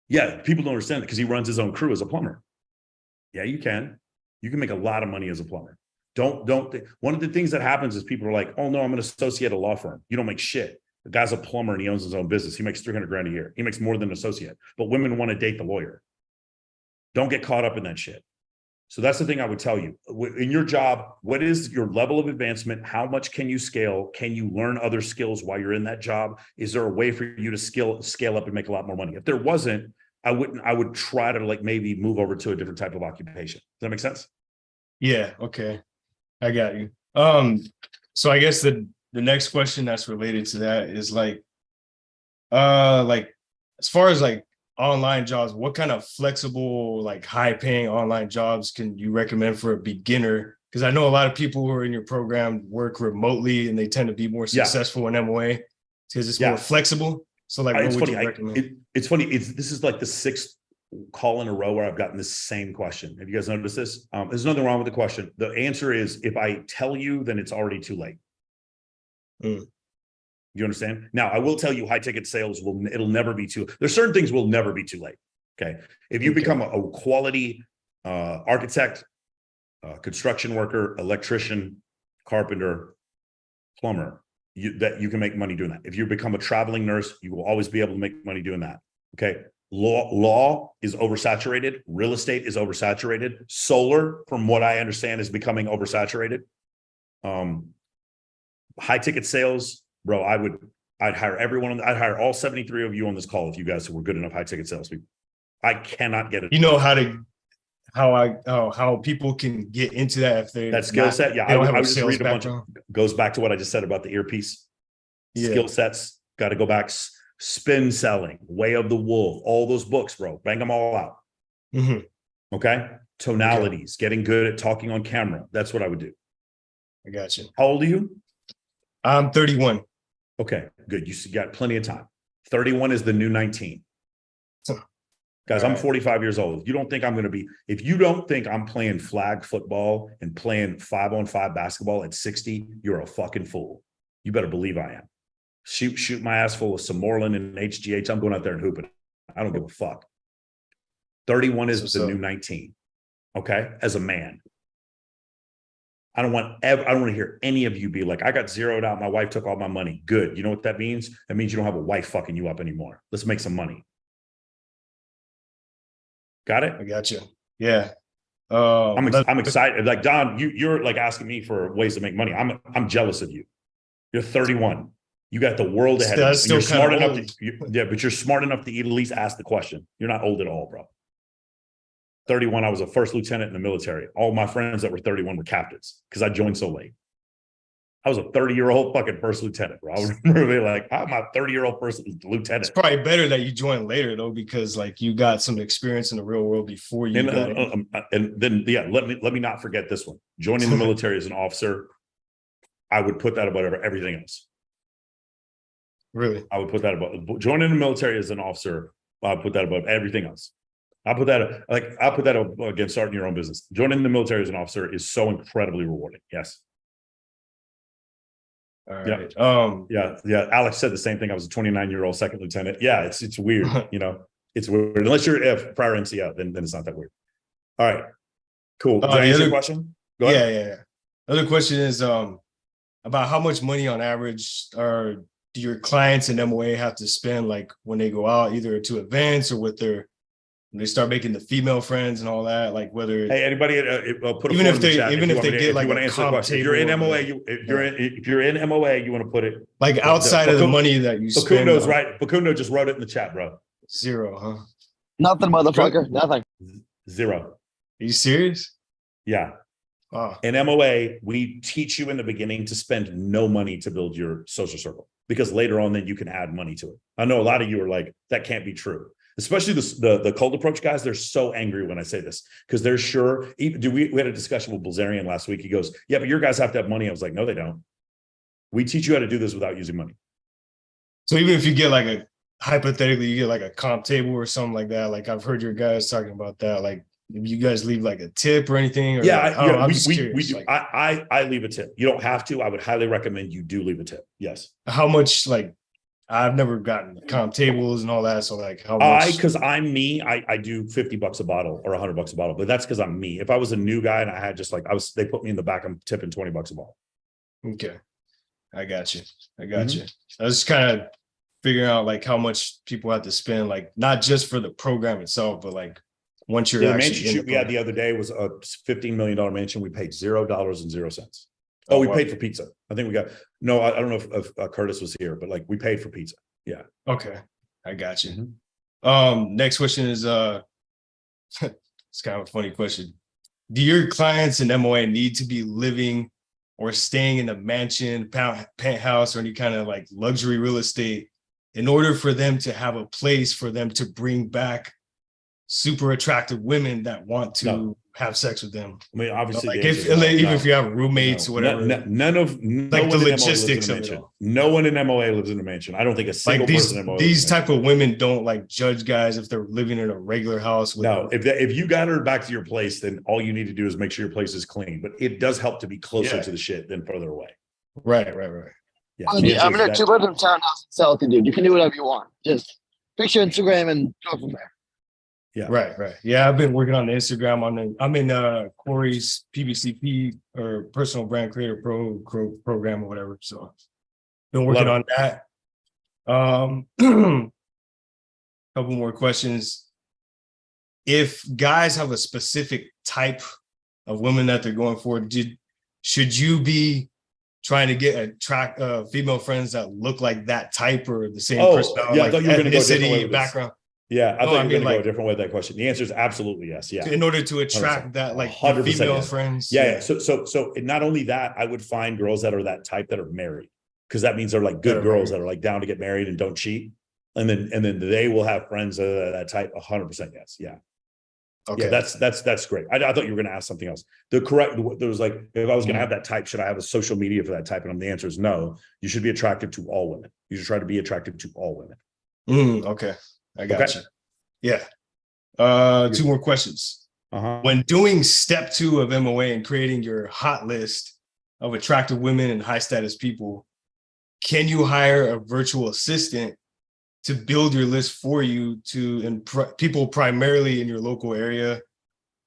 Yeah, people don't understand it because he runs his own crew as a plumber. Yeah, you can make a lot of money as a plumber. One of the things that happens is people are like, oh no, I'm an associate at a law firm. You don't make shit. The guy's a plumber and he owns his own business. He makes $300,000 a year. He makes more than an associate, but women want to date the lawyer. Don't get caught up in that shit. So that's the thing I would tell you. In your job, what is your level of advancement? How much can you scale? Can you learn other skills while you're in that job? Is there a way for you to scale up and make a lot more money? If there wasn't, I would try to like maybe move over to a different type of occupation. Does that make sense?
Yeah. Okay. I got you. So I guess the next question that's related to that is like as far as like online jobs, what kind of flexible, like high paying online jobs can you recommend for a beginner? Because I know a lot of people who are in your program work remotely and they tend to be more successful in MOA because it's more flexible. So like, what would you recommend?
It's funny. This is like the 6th call in a row where I've gotten this same question. Have you guys noticed this? There's nothing wrong with the question. The answer is, if I tell you, then it's already too late. You understand? Now, I will tell you, high ticket sales it'll never be too. There's certain things will never be too late. Okay, if you become a quality architect, construction worker, electrician, carpenter, plumber, you can make money doing that. If you become a traveling nurse, you will always be able to make money doing that. Okay. Law is oversaturated. Real estate is oversaturated. Solar, from what I understand, is becoming oversaturated. High ticket sales, bro. I'd hire everyone. I'd hire all 73 of you on this call if you guys were good enough high ticket salespeople. I cannot get it.
You know how people can get into that if they
that skill set. Yeah, I would just read a bunch of, goes back to what I just said about the earpiece. Skill sets, got to go back. Spin selling, Way of the Wolf, all those books, bro. Bang them all out. Okay. Tonalities, getting good at talking on camera. That's what I would do.
I got you.
How old are you?
I'm 31.
Okay, good. You got plenty of time. 31 is the new 19. Guys, I'm 45 years old. You don't think I'm going to be, if you don't think I'm playing flag football and playing 5-on-5 basketball at 60, you're a fucking fool. You better believe I am. Shoot my ass full of some Moreland and HGH. I'm going out there and hooping. I don't give a fuck. 31 is the new 19. Okay, as a man. I don't want to hear any of you be like, I got zeroed out. My wife took all my money. Good. You know what that means? That means you don't have a wife fucking you up anymore. Let's make some money. Got it?
I got you. Yeah.
I'm excited. Like, Don, you're like asking me for ways to make money. I'm jealous of you. You're 31. You got the world ahead of you. You're smart enough but you're smart enough to at least ask the question. You're not old at all, bro. 31, I was a first lieutenant in the military. All my friends that were 31 were captains because I joined so late. I was a 30-year-old fucking first lieutenant, bro. I remember being like, I'm a 30-year-old first lieutenant.
It's probably better that you joined later though, because like you got some experience in the real world before you got in.
And then let me not forget this one. Joining the military as an officer, I would put that above everything else.
Really?
I would put that above joining the military as an officer. I put that above everything else. I put that against starting your own business. Joining the military as an officer is so incredibly rewarding. Yes.
All right.
Yeah. Alex said the same thing. I was a 29-year-old second lieutenant. Yeah, it's weird. You know, it's weird. Unless you're prior NCO, then it's not that weird. All right. Cool. Did I answer your question?
Go ahead. Yeah. Other question is about how much money on average do your clients in MOA have to spend, like when they go out either to events or when they start making the female friends and all that, like whether
anybody put
even if they get like a comp table.
If you're in MOA, if you're in MOA, you want to put it
like outside of the money that you spend.
Facundo's right. Facundo just wrote it in the chat, bro.
0, huh?
Nothing, motherfucker. Nothing.
0.
Are you serious?
Yeah.
Oh.
In MOA, we teach you in the beginning to spend no money to build your social circle, because later on, then you can add money to it. I know a lot of you are like, that can't be true. Especially the cold approach guys, they're so angry when I say this because they're sure. We had a discussion with Bilzerian last week. He goes, yeah, but your guys have to have money. I was like, no, they don't. We teach you how to do this without using money.
So even if you get hypothetically, you get like a comp table or something like that. Like I've heard your guys talking about that. Like if you guys leave like a tip or anything. Or
we do. I leave a tip. You don't have to. I would highly recommend you do leave a tip. Yes.
How much I've never gotten comp tables and all that. So like how much?
Because I'm me, I do $50 a bottle or $100 a bottle, but that's because I'm me. If I was a new guy and I had they put me in the back, I'm tipping $20 a bottle.
Okay. I got you. I was just kind of figuring out like how much people have to spend, like not just for the program itself, but like once you're
the mansion shoot we had the other day was a $15 million mansion. We paid $0.00. Oh, we paid for pizza. I think we got, no, I don't know if Curtis was here, but like we paid for pizza. Yeah.
Okay. I got you. Next question is, it's kind of a funny question. Do your clients in MOA need to be living or staying in a mansion, penthouse, or any kind of like luxury real estate in order for them to have a place for them to bring back super attractive women that want to have sex with them.
I mean, obviously,
like
the
if
answer is no,
even
no,
if you have roommates
no,
or whatever,
none of no
like
one
the
in MOA lives
logistics
in a
of it
mansion.
all.
No one in MOA lives in a mansion. I don't think a single
Like
person in MOA lives in a
these type
mansion.
of women don't like judge guys if they're living in a regular house. With
No, if you got her back to your place, then all you need to do is make sure your place is clean. But it does help to be closer to the shit than further away.
Right.
Yeah,
I mean, to live in a townhouse in South, dude. You can do whatever you want. Just fix your Instagram and go from there.
Yeah.
Right. Yeah, I've been working on the Instagram I'm in Corey's PBCP or personal brand creator program or whatever. So been working on that. Couple more questions. If guys have a specific type of women that they're going for, should you be trying to attract female friends that look like that type or the same personality,
I thought you were going to go a different way
ethnicity,
with this.
background?
Yeah, I thought you were going to go a
like,
different way with that question. The answer is absolutely yes. Yeah.
In order to attract
100%.
that, like
100%
female
yes.
friends.
Yeah. So not only that, I would find girls that are that type that are married, because that means they're like good girls that are like down to get married and don't cheat. And then they will have friends that are that type. 100% yes. Yeah.
Okay.
Yeah, that's great. I thought you were going to ask something else. There was like, if I was going to have that type, should I have a social media for that type? And the answer is no. You should be attractive to all women. You should try to be attractive to all women.
Okay. I got you. Yeah. 2 more questions. When doing step 2 of MOA and creating your hot list of attractive women and high status people, can you hire a virtual assistant to build your list for you people primarily in your local area?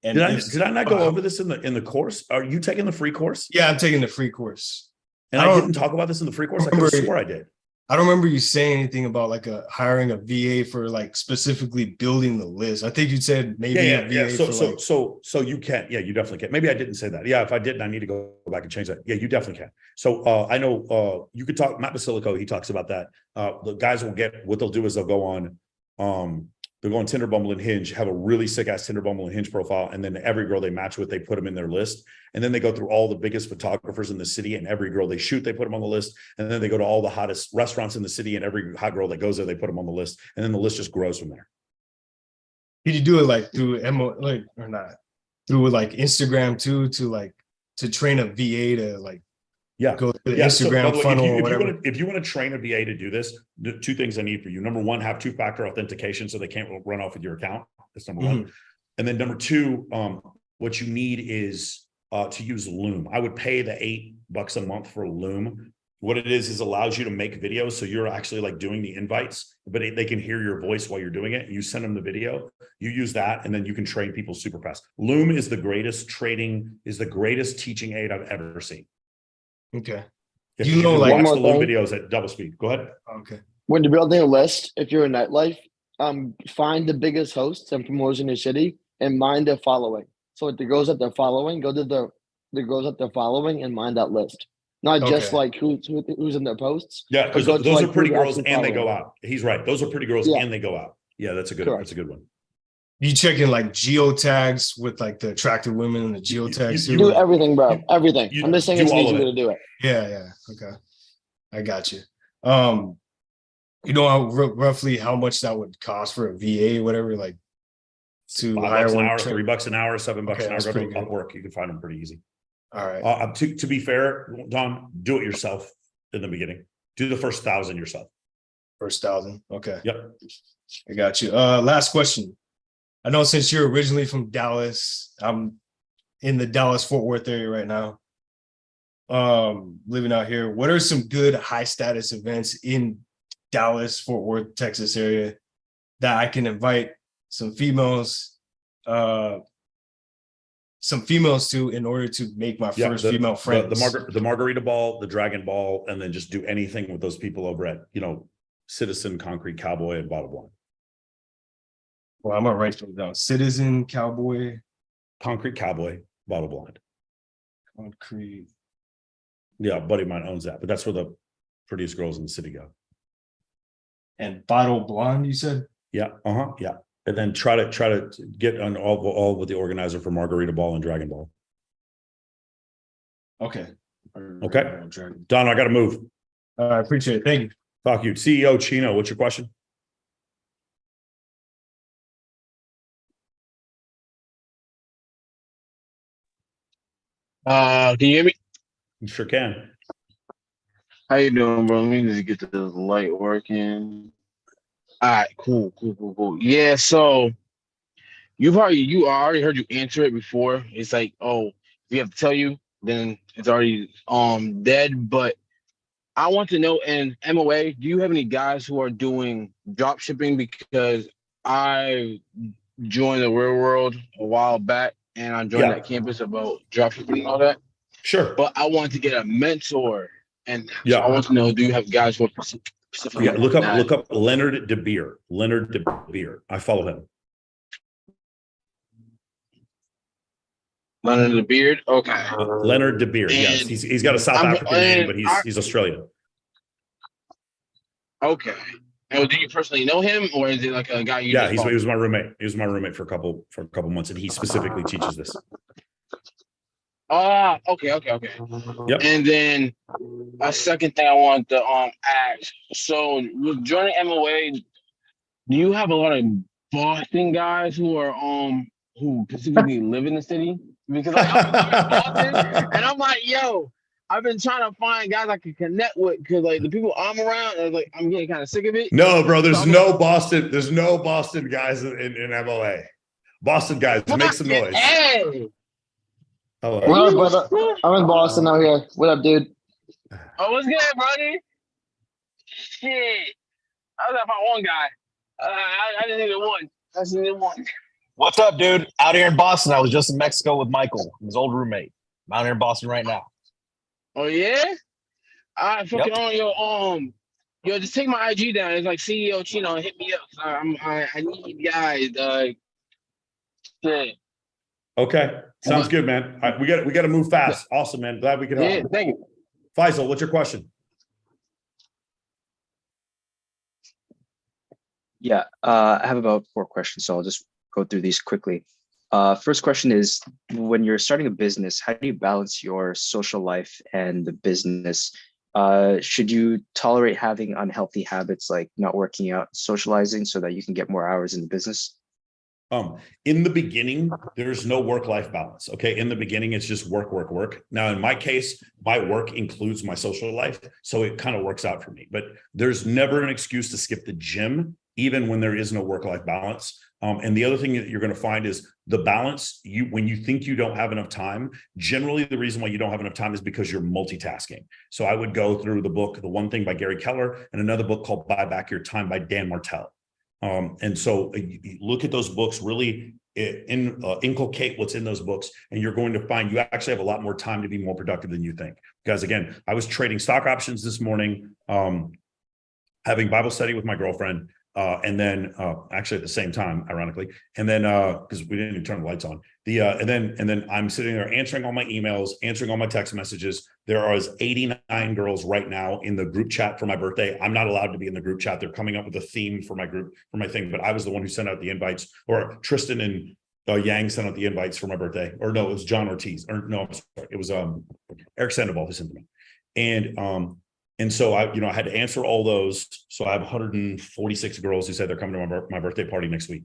And
did I not go over this in the course? Are you taking the free course?
Yeah, I'm taking the free course.
And I didn't talk about this in the free course. I could have swore I did.
I don't remember you saying anything about like hiring a VA for like specifically building the list. I think you said maybe a VA
So you can. Yeah, you definitely can. Maybe I didn't say that. Yeah, if I didn't, I need to go back and change that. Yeah, you definitely can. So I know you could talk. Matt Basilico, he talks about that. The guys will get what they'll do is they'll go on Tinder, Bumble, and Hinge, have a really sick ass Tinder, Bumble, and Hinge profile, and then every girl they match with, they put them in their list, and then they go through all the biggest photographers in the city, and every girl they shoot, they put them on the list, and then they go to all the hottest restaurants in the city, and every hot girl that goes there, they put them on the list, and then the list just grows from there.
Did you do it like through or not through like Instagram too, to train a VA to like go to the Instagram funnel or whatever?
If you want to train a VA to do this, the 2 things I need for you. Number 1, have 2-factor authentication so they can't run off with your account. That's number 1. And then number 2, what you need is to use Loom. I would pay the $8 a month for Loom. What it is allows you to make videos. So you're actually like doing the invites, but they can hear your voice while you're doing it. You send them the video, you use that, and then you can train people super fast. Loom is the greatest teaching aid I've ever seen.
Okay.
You know, like watch the Loom videos at double speed. Go ahead.
Okay.
When you're building a list, if you're in nightlife, find the biggest hosts and promoters in your city and mind their following. So with the girls that they're following, go to the girls that they're following and mind that list. Not just like who's in their posts.
Yeah, because those are pretty girls and they go out. He's right. Those are pretty girls and they go out. Yeah, that's a good one.
You checking like geotags with like the attractive women and the geotags?
You do everything, bro. Everything. I'm just saying it's an easy way to do it.
Yeah. Okay. I got you. You know roughly how much that would cost for a VA, whatever, like to hire one?
$3 an hour, $7 an hour. Go to Upwork. You can find them pretty easy.
All right.
To be fair, Don, do it yourself in the beginning. Do the first 1,000 yourself.
First 1,000. Okay.
Yep.
I got you. Last question. I know since you're originally from Dallas, I'm in the Dallas-Fort Worth area right now. Living out here. What are some good high status events in Dallas, Fort Worth, Texas area that I can invite some females to in order to make my first female friends?
The Margarita Ball, the Dragon Ball, and then just do anything with those people over at, Citizen, Concrete Cowboy, and Bottle Blonde.
Well, I'm gonna write those down. Citizen, Cowboy,
Concrete Cowboy, Bottle Blonde.
Concrete.
Yeah, a buddy of mine owns that, but that's where the prettiest girls in the city go.
And Bottle Blonde, you said?
Yeah. Yeah. And then try to get on all with the organizer for Margarita Ball and Dragon Ball.
Okay.
Okay. Don, I got to move.
I appreciate it. Thank you.
Fuck you. CEO Chino, what's your question?
Can you hear me?
You sure can.
How you doing, bro? Let me just get this light working. All right, cool. Yeah, so I already heard you answer it before. It's like, oh, if we have to tell you, then it's already dead. But I want to know, in MOA, do you have any guys who are doing drop shipping? Because I joined the real world a while back, and I joined that campus about drop shipping and all that.
Sure.
But I want to get a mentor, and
Yeah,
so I want to know: do you have guys who are specifically?
Yeah, look up Leonard DeBeer. Leonard DeBeer. I follow him.
Leonard the Beard. Okay.
Leonard DeBeer. Yes, he's got a South African name, but he's Australian.
Okay. Now, do you personally know him, or is it like a guy you?
Yeah, he was my roommate. He was my roommate for a couple months, and he specifically teaches this.
Okay.
Yep.
And then a second thing I want to ask. So with joining MOA, do you have a lot of Boston guys who are who specifically live in the city? Because like, I'm in Boston, and I'm like, yo, I've been trying to find guys I can connect with, because like the people I'm around, like I'm getting kind of sick of it.
No, bro, there's no Boston guys in MOA. Boston guys, make some noise.
Hey.
Hello.
What up, brother? I'm in Boston out here. What up, dude?
Oh, what's good, buddy? Shit. I was about one guy. I just needed one. I just needed one.
What's up, dude? Out here in Boston. I was just in Mexico with Michael, his old roommate. I'm out here in Boston right now.
Oh yeah? I fucking on yo, just take my IG down. It's like CEO Chino, hit me up. I need guys. Shit.
Okay, sounds good, man. All right, we got to move fast. Awesome, man. Glad we could help.
Yeah, thank you.
Faisal, what's your question?
Yeah, I have about 4 questions, so I'll just go through these quickly. First question is, when you're starting a business, how do you balance your social life and the business? Should you tolerate having unhealthy habits like not working out, socializing, so that you can get more hours in the business?
In the beginning, there's no work-life balance. Okay. In the beginning, it's just work. Now, in my case, my work includes my social life. So it kind of works out for me, but there's never an excuse to skip the gym, even when there is no work-life balance. And the other thing that you're going to find is the balance. When you think you don't have enough time, generally the reason why you don't have enough time is because you're multitasking. So I would go through the book, The One Thing by Gary Keller, and another book called Buy Back Your Time by Dan Martell. And so you look at those books, really inculcate what's in those books, and you're going to find you actually have a lot more time to be more productive than you think. Because again, I was trading stock options this morning, having Bible study with my girlfriend, and then actually at the same time, ironically, and then because we didn't even turn the lights on, and then I'm sitting there answering all my emails, answering all my text messages. There are 89 girls right now in the group chat for my birthday. I'm not allowed to be in the group chat. They're coming up with a theme for my group, for my thing, but I was the one who sent out the invites, or Tristan and Yang sent out the invites for my birthday. Or no, it was John Ortiz, or no, I'm sorry, it was Eric Sandoval who sent them. And so I had to answer all those. So I have 146 girls who said they're coming to my birthday party next week.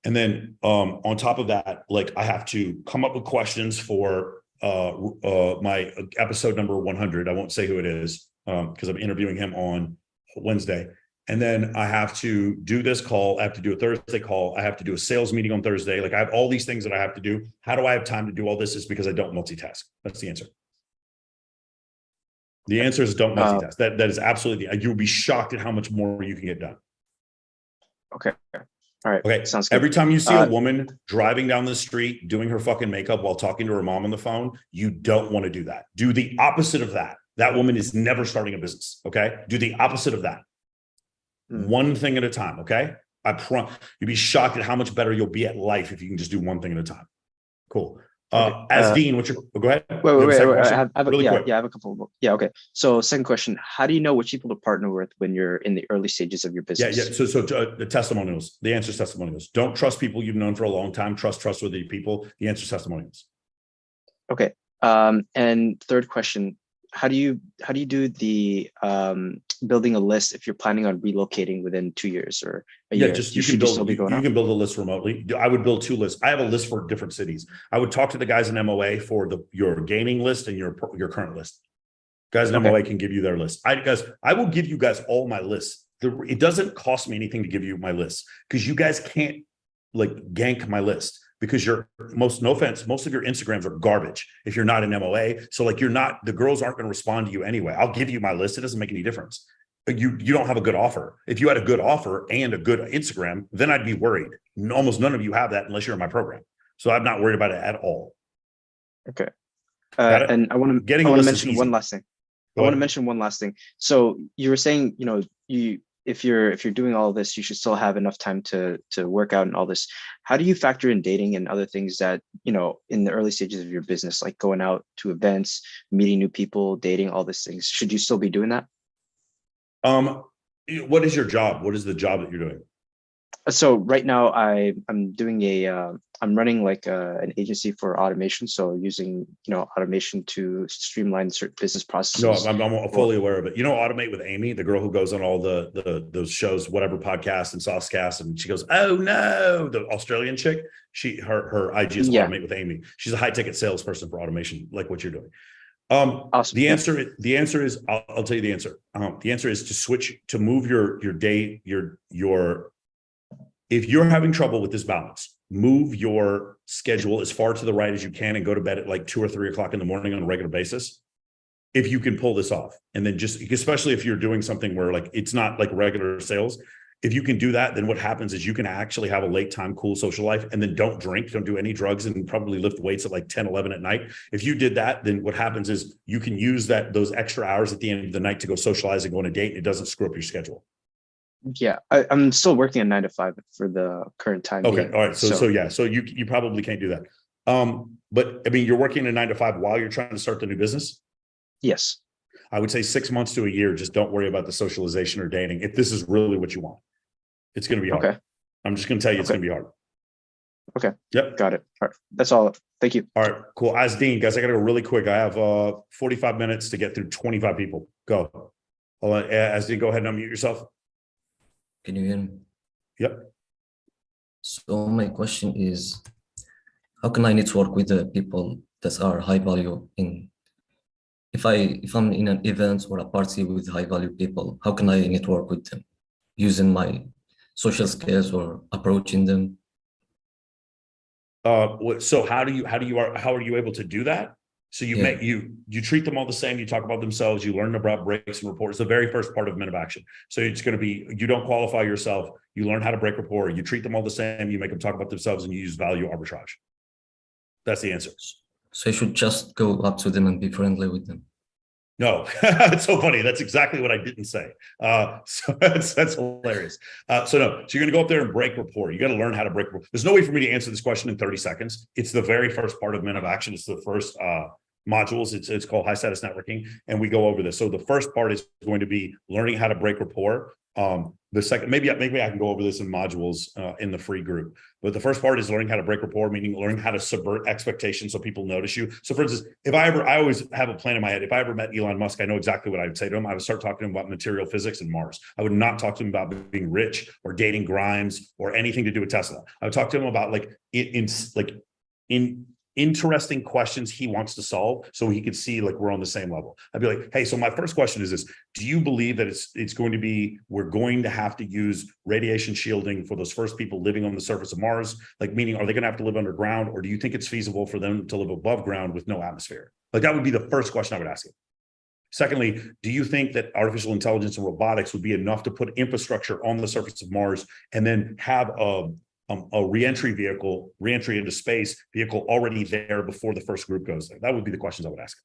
And then on top of that, like I have to come up with questions for my episode number 100. I won't say who it is because I'm interviewing him on Wednesday. And then I have to do this call. I have to do a Thursday call. I have to do a sales meeting on Thursday. Like I have all these things that I have to do. How do I have time to do all this? Is because I don't multitask. That's the answer. The answer is don't multitask. That is absolutely, you'll be shocked at how much more you can get done.
Okay. All right.
Okay.
Sounds good.
Every time you see a woman driving down the street, doing her fucking makeup while talking to her mom on the phone, you don't want to do that. Do the opposite of that. That woman is never starting a business. Okay. Do the opposite of that. One thing at a time. Okay. You'll be shocked at how much better you'll be at life if you can just do one thing at a time. Cool. As Dean, what's your, go ahead.
Wait. I have a couple. Yeah. Okay. So second question, how do you know which people to partner with when you're in the early stages of your business?
Yeah. So the testimonials, the answer is testimonials. Don't trust people you've known for a long time. Trust trustworthy people. The answer is testimonials.
Okay. And third question, how do you do the building a list if you're planning on relocating within 2 years or a year?
Just
you can
build a list remotely. I would build 2 lists. I have a list for different cities. I would talk to the guys in MOA for your gaming list and your current list. Guys in MOA can give you their list. I will give you guys all my lists. It doesn't cost me anything to give you my list because you guys can't like gank my list because no offense, most of your Instagrams are garbage if you're not in MOA. So like the girls aren't going to respond to you anyway. I'll give you my list. It doesn't make any difference. You don't have a good offer. If you had a good offer and a good Instagram, then I'd be worried. Almost none of you have that unless you're in my program. So I'm not worried about it at all.
Okay. And I want to mention one last thing. I want to mention one last thing. So you were saying, if you're doing all this, you should still have enough time to work out and all this. How do you factor in dating and other things that, in the early stages of your business, like going out to events, meeting new people, dating, all these things? Should you still be doing that?
What is your job? What is the job that you're doing?
So right now I'm doing I'm running like an agency for automation. So using, automation to streamline certain business processes.
No, I'm fully aware of it. Automate with Amy, the girl who goes on all those shows, whatever podcast and Saucecast, and she goes, "Oh no," the Australian chick. Her IG is Automate with Amy. She's a high ticket salesperson for automation, like what you're doing. Awesome. The answer is, I'll tell you the answer. The answer is to move your day, if you're having trouble with this balance, move your schedule as far to the right as you can and go to bed at like 2 or 3 o'clock in the morning on a regular basis. If you can pull this off, and then especially if you're doing something where like, it's not like regular sales, if you can do that, then what happens is you can actually have a late time, cool social life, and then don't drink, don't do any drugs, and probably lift weights at like 10, 11 at night. If you did that, then what happens is you can use those extra hours at the end of the night to go socialize and go on a date, and it doesn't screw up your schedule.
Yeah, I'm still working a 9 to 5 for the current time.
Okay, all right. So you probably can't do that. But I mean, you're working a 9 to 5 while you're trying to start the new business.
Yes,
I would say 6 months to a year. Just don't worry about the socialization or dating. If this is really what you want, it's going to be hard. Okay, I'm just going to tell you it's going to be hard.
Okay.
Yep.
Got it. All right. That's all. Thank you.
All right. Cool. Asdeen, guys, I got to go really quick. I have 45 minutes to get through 25 people. Go. Asdeen, go ahead and unmute yourself.
Can you hear me?
Yep.
So my question is, how can I network with the people that are high value if I'm in an event or a party with high value people, how can I network with them using my social skills or approaching them?
So how are you able to do that? So you treat them all the same. You talk about themselves. You learn about breaks and rapport. It's the very first part of Men of Action. So it's going to be, you don't qualify yourself. You learn how to break rapport. You treat them all the same. You make them talk about themselves, and you use value arbitrage. That's the answer.
So I should just go up to them and be friendly with them.
No, it's so funny. That's exactly what I didn't say. So that's hilarious. So you're going to go up there and break rapport. You got to learn how to break rapport. There's no way for me to answer this question in 30 seconds. It's the very first part of Men of Action. It's the first modules. It's called high status networking, and we go over this. So the first part is going to be learning how to break rapport. The second, maybe I can go over this in modules in the free group. But the first part is learning how to break rapport, meaning learning how to subvert expectations so people notice you. So for instance, I always have a plan in my head. If I ever met Elon Musk, I know exactly what I would say to him. I would start talking to him about material physics and Mars. I would not talk to him about being rich or dating Grimes or anything to do with Tesla. I would talk to him about interesting questions he wants to solve, so he could see like we're on the same level. I'd be like, hey, so my first question is this: do you believe that it's going to be, we're going to have to use radiation shielding for those first people living on the surface of Mars? Like, meaning, are they going to have to live underground, or do you think it's feasible for them to live above ground with no atmosphere? Like, that would be the first question I would ask him. Secondly, do you think that artificial intelligence and robotics would be enough to put infrastructure on the surface of Mars and then have a reentry into space vehicle already there before the first group goes there? That would be the questions I would ask him.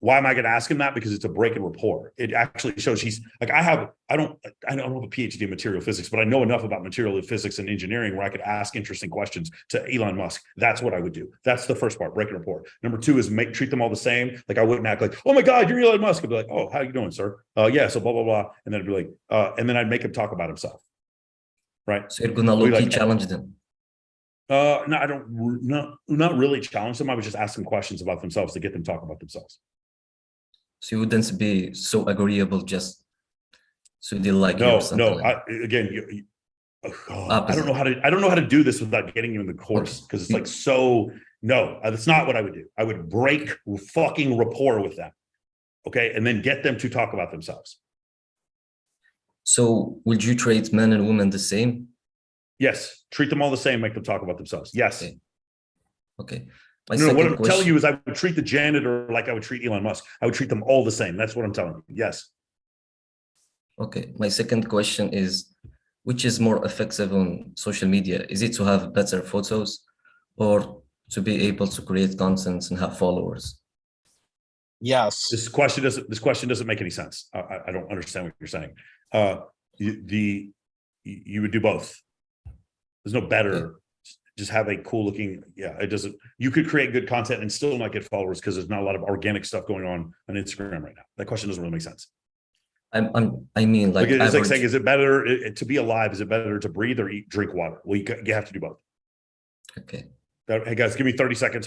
Why am I going to ask him that? Because it's a break in rapport. It actually shows he's like, I don't have a PhD in material physics, but I know enough about material physics and engineering where I could ask interesting questions to Elon Musk. That's what I would do. That's the first part, break in rapport. Number two is treat them all the same. Like, I wouldn't act like, oh my God, you're Elon Musk. I'd be like, oh, how you doing, sir? Yeah, so blah, blah, blah. And then I'd be like, and then I'd make him talk about himself. Right.
So you're gonna low-key challenge them.
No, I don't. Not really challenge them. I would just ask them questions about themselves to get them to talk about themselves.
So you wouldn't be so agreeable just So they like you or something like that.
I don't know how to do this without getting you in the course, because it's like, so no, that's not what I would do. I would break fucking rapport with them. Okay. And then get them to talk about themselves.
So would you treat men and women the same?
Yes. Treat them all the same. Make them talk about themselves. Yes.
Okay.
No, what I'm telling you is I would treat the janitor like I would treat Elon Musk. I would treat them all the same. That's what I'm telling you. Yes.
Okay. My second question is, which is more effective on social media? Is it to have better photos or to be able to create content and have followers?
Yes.
This question doesn't make any sense. I don't understand what you're saying. You would do both. There's no better. Okay. Just have a cool looking. Yeah, it doesn't. You could create good content and still not get followers because there's not a lot of organic stuff going on Instagram right now. That question doesn't really make sense.
I mean, like
it's like saying, is it better to be alive? Is it better to breathe or drink water? Well, you have to do both.
Okay.
Hey guys, give me 30 seconds.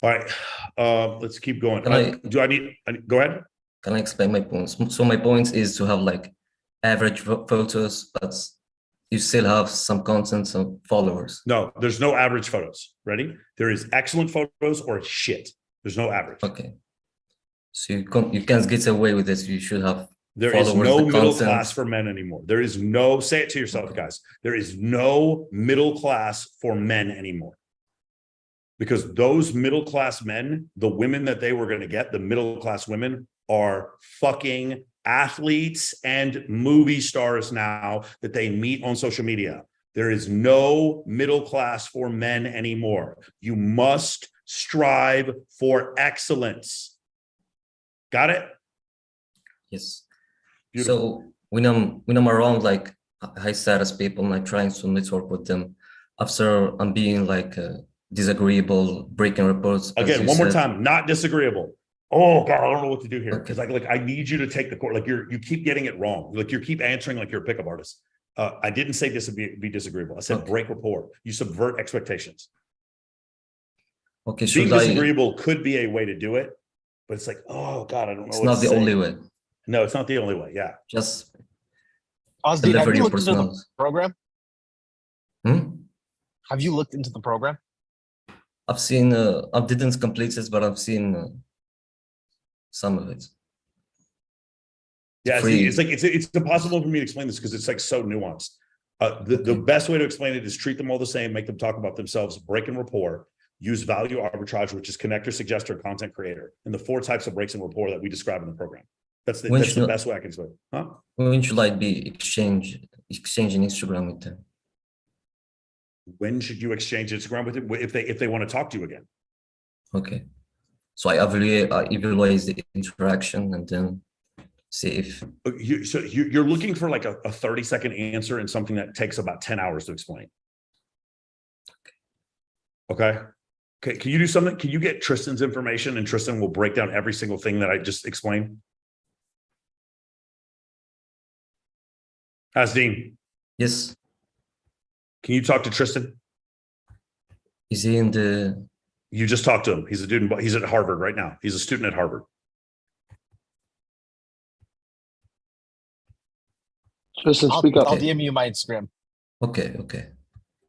All right, let's keep going. Go ahead?
Can I explain my points? So my point is to have like average photos, but you still have some content, some followers.
No, there's no average photos. Ready? There is excellent photos or shit. There's no average.
Okay. So you can't get away with this. You should have.
There is no middle class for men anymore. There is no, say it to yourself, guys. There is no middle class for men anymore. Because those middle class men, the women that they were going to get, the middle class women are fucking athletes and movie stars now that they meet on social media. There is no middle class for men anymore. You must strive for excellence. Got it?
Yes.
Beautiful.
So when I'm around like high status people and I'm trying to network with them, after I'm being like disagreeable, breaking reports.
Again, one more time, not disagreeable. Oh God, I don't know what to do here. Because I need you to take the course. Like you keep getting it wrong. Like you keep answering like you're a pickup artist. I didn't say this would be disagreeable. I said break rapport. You subvert expectations.
Okay,
being disagreeable could be a way to do it, but it's like, oh God, I don't know.
It's not the only way.
No, it's not the only way. Yeah.
Just
Ozzy, have you looked into the program? Have you looked into the program?
I've seen, I didn't complete it, but I've seen some of it.
Yeah, it's impossible for me to explain this because it's like so nuanced. The best way to explain it is treat them all the same, make them talk about themselves, break and rapport, use value arbitrage, which is connector, suggester, content creator, and the 4 types of breaks and rapport that we describe in the program. That's the best way I can explain it. Huh?
When should I be exchanging Instagram with them?
When should you exchange Instagram with them? If they want to talk to you again?
Okay. So I evaluate the interaction and then see if
you're looking for like a 30-second answer in something that takes about 10 hours to explain. Okay. Can you do something? Can you get Tristan's information and Tristan will break down every single thing that I just explained? Asdean.
Yes.
Can you talk to Tristan?
Is he in the?
You just talked to him. He's a student. He's at Harvard right now. He's a student at Harvard.
Tristan, speak up. I'll DM you my Instagram.
Okay.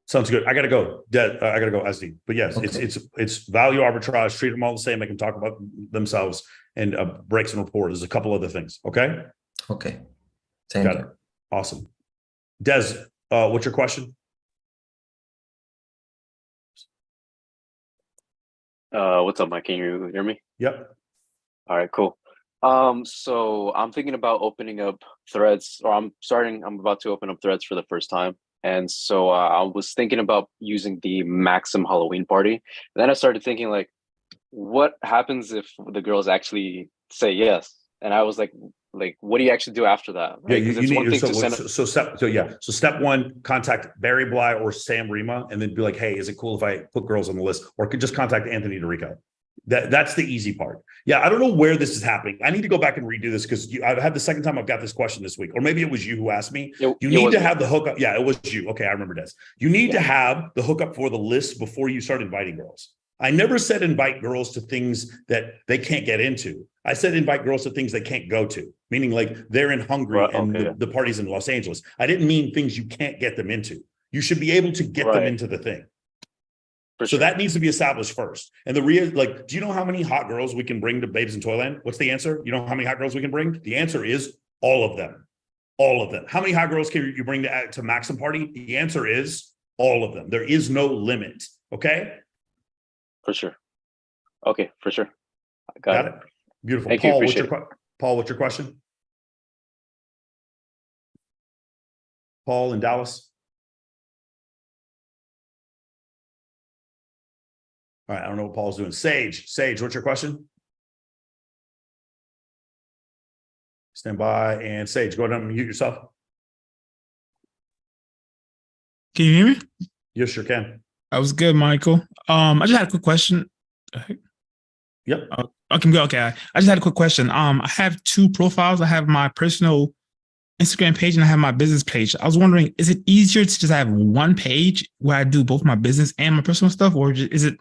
Sounds good. I gotta go. I gotta go, Asdean. But yes, it's value arbitrage. Treat them all the same. Make them talk about themselves and breaks and rapport. There's a couple other things. Okay.
Okay. Thank you.
Awesome. Des, what's your question?
What's up, Mike? Can you hear me?
Yep.
All right, cool. So I'm thinking about opening up threads, or I'm about to open up threads for the first time. And so I was thinking about using the Maxim Halloween party. And then I started thinking like, what happens if the girls actually say yes? And I was like, what do you actually do after that? Right?
Yeah, you need step one, contact Barry Bly or Sam Rima, and then be like, hey, is it cool if I put girls on the list? Or could just contact Anthony DeRico. That's the easy part. Yeah, I don't know where this is happening. I need to go back and redo this because I've had the second time I've got this question this week, or maybe it was you who asked me. You need to have the hookup. Yeah, it was you. Okay, I remember this. You need to have the hookup for the list before you start inviting girls. I never said invite girls to things that they can't get into. I said invite girls to things they can't go to, meaning like they're in Hungary and the party's in Los Angeles. I didn't mean things you can't get them into. You should be able to get them into the thing. So that needs to be established first. And the real, like, do you know how many hot girls we can bring to Babes in Toyland? What's the answer? You know how many hot girls we can bring? The answer is all of them. All of them. How many hot girls can you bring to Maxim Party? The answer is all of them. There is no limit. Okay?
For sure. Okay, for sure. I got it.
Beautiful.
Thank
Paul,
you.
Paul, what's your question? Paul in Dallas. All right, I don't know what Paul's doing. Sage, what's your question? Stand by. And Sage, go ahead and unmute yourself.
Can you hear me?
Yes, sure can.
That was good, Michael. I just had a quick question.
Yep.
Okay. I just had a quick question. I have two profiles. I have my personal Instagram page and I have my business page. I was wondering, is it easier to just have one page where I do both my business and my personal stuff, or is it?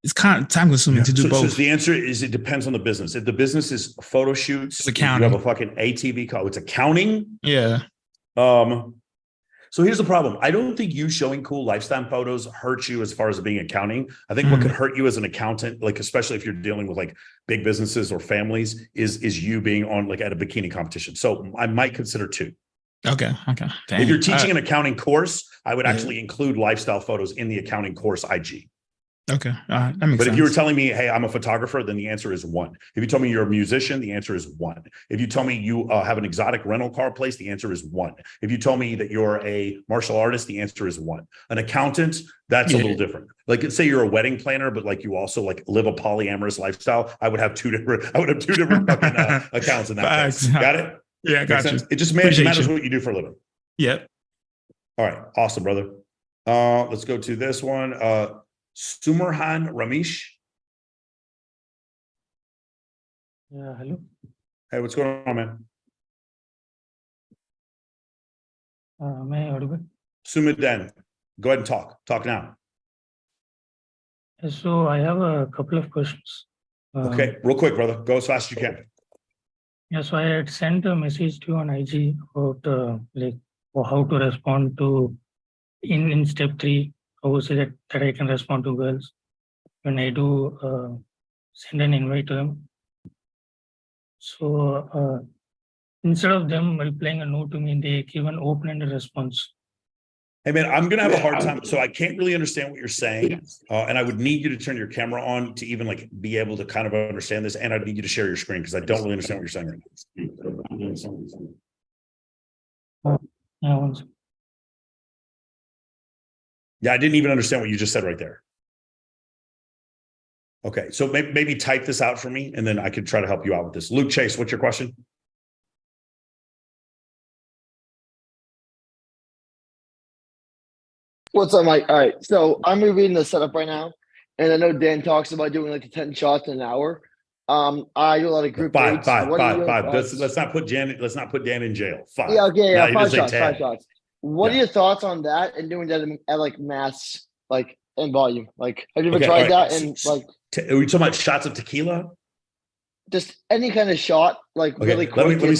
It's kind of time consuming to do both.
So the answer is it depends on the business. If the business is photo shoots,
it's accounting.
You have a fucking ATV call. It's accounting.
Yeah.
So here's the problem. I don't think you showing cool lifestyle photos hurts you as far as being accounting. I think what could hurt you as an accountant, like especially if you're dealing with like big businesses or families, is you being on like at a bikini competition. So I might consider two.
Okay.
Dang. If you're teaching an accounting course, I would actually include lifestyle photos in the accounting course IG.
Okay. That makes sense.
If you were telling me, hey, I'm a photographer, then the answer is one. If you told me you're a musician, the answer is one. If you tell me you have an exotic rental car place, the answer is one. If you told me that you're a martial artist, the answer is one. An accountant, that's a little different. Like say you're a wedding planner, but like you also like live a polyamorous lifestyle. I would have two different fucking accounts in that case. Got it?
Yeah, got you.
It just matters what you do for a living.
Yep.
All right. Awesome, brother. Let's go to this one. Sumerhan Ramesh.
Yeah, hello.
Hey, what's going on, man?
May I audible?
Sumidan, go ahead and talk. Talk now.
So I have a couple of questions.
Okay, real quick, brother. Go as fast as you can.
Yeah, so I had sent a message to you on IG about like how to respond to in step 3. How is it that I can respond to girls when I do send an invite to them? So instead of them replying a no to me, they give an open-ended response.
Hey man, I'm gonna have a hard time. So I can't really understand what you're saying, and I would need you to turn your camera on to even like be able to kind of understand this. And I'd need you to share your screen because I don't really understand what you're saying right now.
Yeah,
Yeah, I didn't even understand what you just said right there. Okay, so maybe type this out for me, and then I could try to help you out with this. Luke Chase, what's your question?
What's up, Mike? All right, so I'm reading the setup right now, and I know Dan talks about doing like 10 shots in an hour. I do a lot of group dates.
Five. Let's not put Dan in jail. 5.
Yeah, okay, yeah,
now,
5 shots. What are your thoughts on that and doing that at like mass, like in volume? Like, have you ever tried that? And like,
are we talking about shots of tequila?
Just any kind of shot, like really quick.
Let me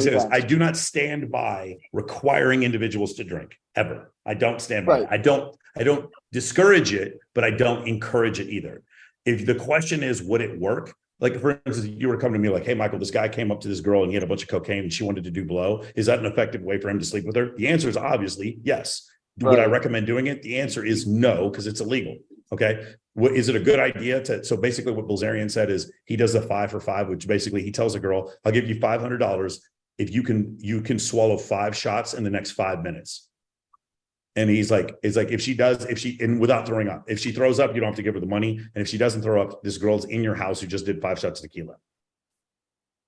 say this. I do not stand by requiring individuals to drink ever. I don't stand by it. I don't discourage it, but I don't encourage it either. If the question is, would it work? Like, for instance, you were coming to me like, hey, Michael, this guy came up to this girl and he had a bunch of cocaine and she wanted to do blow. Is that an effective way for him to sleep with her? The answer is obviously yes. Would I recommend doing it? The answer is no, because it's illegal. Okay. Is it a good idea so basically what Bilzerian said is he does a 5 for 5, which basically he tells a girl, I'll give you $500 if you can swallow 5 shots in the next 5 minutes. And he's like, and without throwing up, if she throws up, you don't have to give her the money. And if she doesn't throw up, this girl's in your house who just did 5 shots of tequila.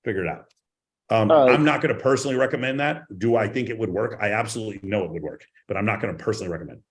Figure it out. I'm not going to personally recommend that. Do I think it would work? I absolutely know it would work, but I'm not going to personally recommend.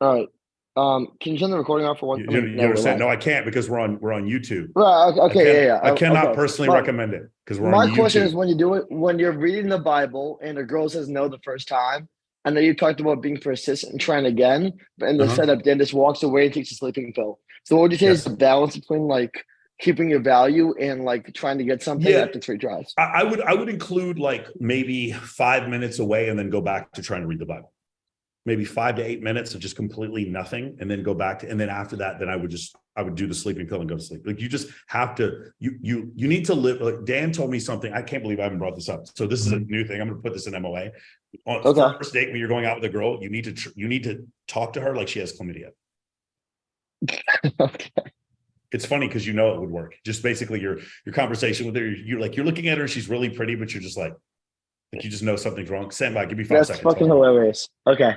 All right. Can you turn the recording off for one?
You understand? No, I can't because we're on YouTube.
Right. Okay.
I cannot
okay.
personally recommend it because we're on
My
YouTube.
question is when you do it, when you're reading the Bible and a girl says no the first time, and then you talked about being persistent and trying again, and the setup then just walks away and takes a sleeping pill. So what would you say is the balance between like keeping your value and like trying to get something after 3 tries?
I would include like maybe 5 minutes away and then go back to trying to read the Bible. Maybe 5 to 8 minutes of just completely nothing, and then go back to, and then after that, then I would do the sleeping pill and go to sleep. Like you just have to, you need to live. Like Dan told me something. I can't believe I haven't brought this up. So this is a new thing. I'm going to put this in MOA. On first date, when you're going out with a girl, you need to talk to her like she has chlamydia.
Okay.
It's funny because you know it would work. Just basically your conversation with her, you're looking at her, she's really pretty, but you're just like you just know something's wrong. Stand by, give me 5 seconds.
That's fucking hilarious. Okay.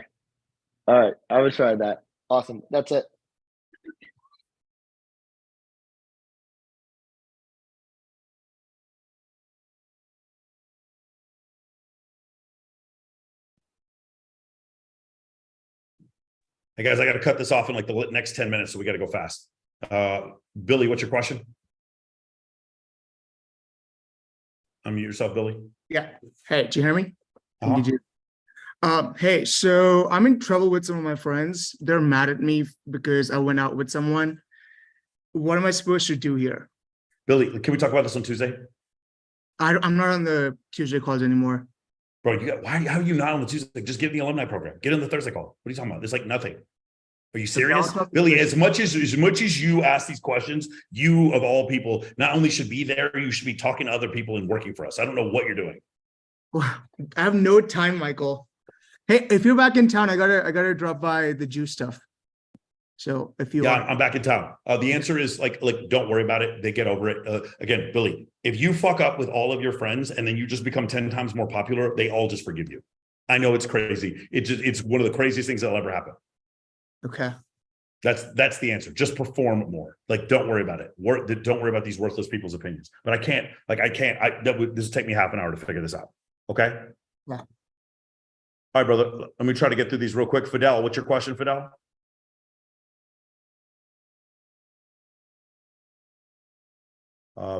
All right. I would try that. Awesome. That's it.
Hey guys, I got to cut this off in like the next 10 minutes, so we got to go fast. Billy, what's your question? Unmute yourself, Billy.
Yeah. Hey, do you hear me? Hey, so I'm in trouble with some of my friends. They're mad at me because I went out with someone. What am I supposed to do here?
Billy, can we talk about this on Tuesday?
I'm not on the Tuesday calls anymore.
Bro, how are you not on the Tuesday? Just get in the alumni program. Get in the Thursday call. What are you talking about? There's like nothing. Are you serious? Billy, as much as you ask these questions, you of all people not only should be there, you should be talking to other people and working for us. I don't know what you're doing.
Well, I have no time, Michael. Hey, if you're back in town, I gotta drop by the juice stuff. So if you
I'm back in town. The answer is like don't worry about it. They get over it. Again, Billy, if you fuck up with all of your friends and then you just become 10 times more popular, they all just forgive you. I know it's crazy. It's one of the craziest things that'll ever happen.
Okay.
That's the answer. Just perform more. Like, don't worry about it. Don't worry about these worthless people's opinions. But I can't. This will take me half an hour to figure this out. Okay.
Yeah.
All right, brother. Let me try to get through these real quick. Fidel, what's your question, Fidel?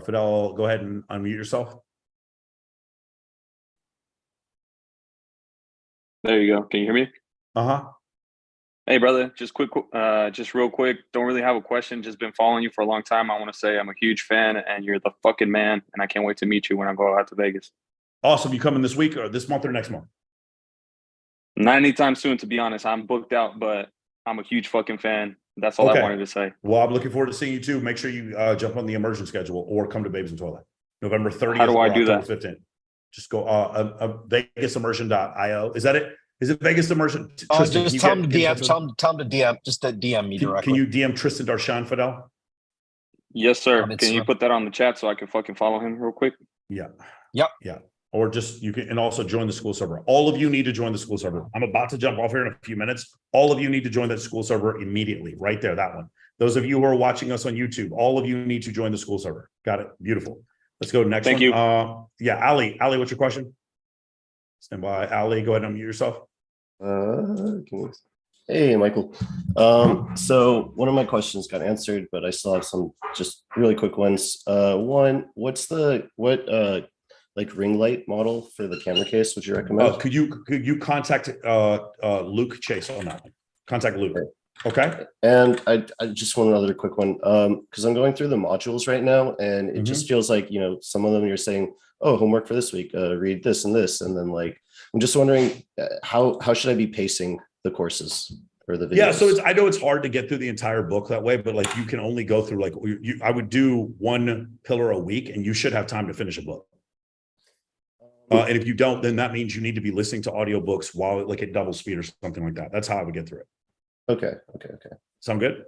Fidel, go ahead and unmute yourself.
There you go. Can you hear me?
Uh-huh.
Hey, brother, just real quick. Don't really have a question. Just been following you for a long time. I want to say I'm a huge fan and you're the fucking man. And I can't wait to meet you when I go out to Vegas.
Awesome. You coming this week or this month or next month?
Not anytime soon, to be honest. I'm booked out, but I'm a huge fucking fan. That's all I wanted to say.
Well, I'm looking forward to seeing you too. Make sure you jump on the immersion schedule or come to Babes and Toilet. November 30th.
How do I do that?
15th. Just go VegasImmersion.io. Is that it? Is it Vegas Immersion? Tristan,
just tell him to DM. Tell him to DM. Just to DM me directly.
Can you DM Tristan Darshan, Fidel?
Yes, sir. Can you put that on the chat so I can fucking follow him real quick?
Yeah.
Yep.
Yeah. Or just you can, and also join the school server. All of you need to join the school server. I'm about to jump off here in a few minutes. All of you need to join that school server immediately. Right there, that one. Those of you who are watching us on YouTube, all of you need to join the school server. Got it. Beautiful. Let's go next one.
Thank you.
Yeah, Ali. Ali, what's your question? Stand by. Ali, go ahead and unmute yourself.
Hey, Michael. So one of my questions got answered, but I still have some just really quick ones. One, what like ring light model for the camera case would you recommend?
Could you contact Luke Chase on that one? Contact Luke. Okay.
And I just want another quick one because I'm going through the modules right now, and it just feels like, you know, some of them you're saying, oh, homework for this week, read this and this, and then like I'm just wondering how should I be pacing the courses or the videos?
Yeah, so I know it's hard to get through the entire book that way, but like you can only go through like I would do one pillar a week, and you should have time to finish a book. And if you don't, then that means you need to be listening to audiobooks while like at double speed or something like that. That's how I would get through it.
Okay.
Sound good?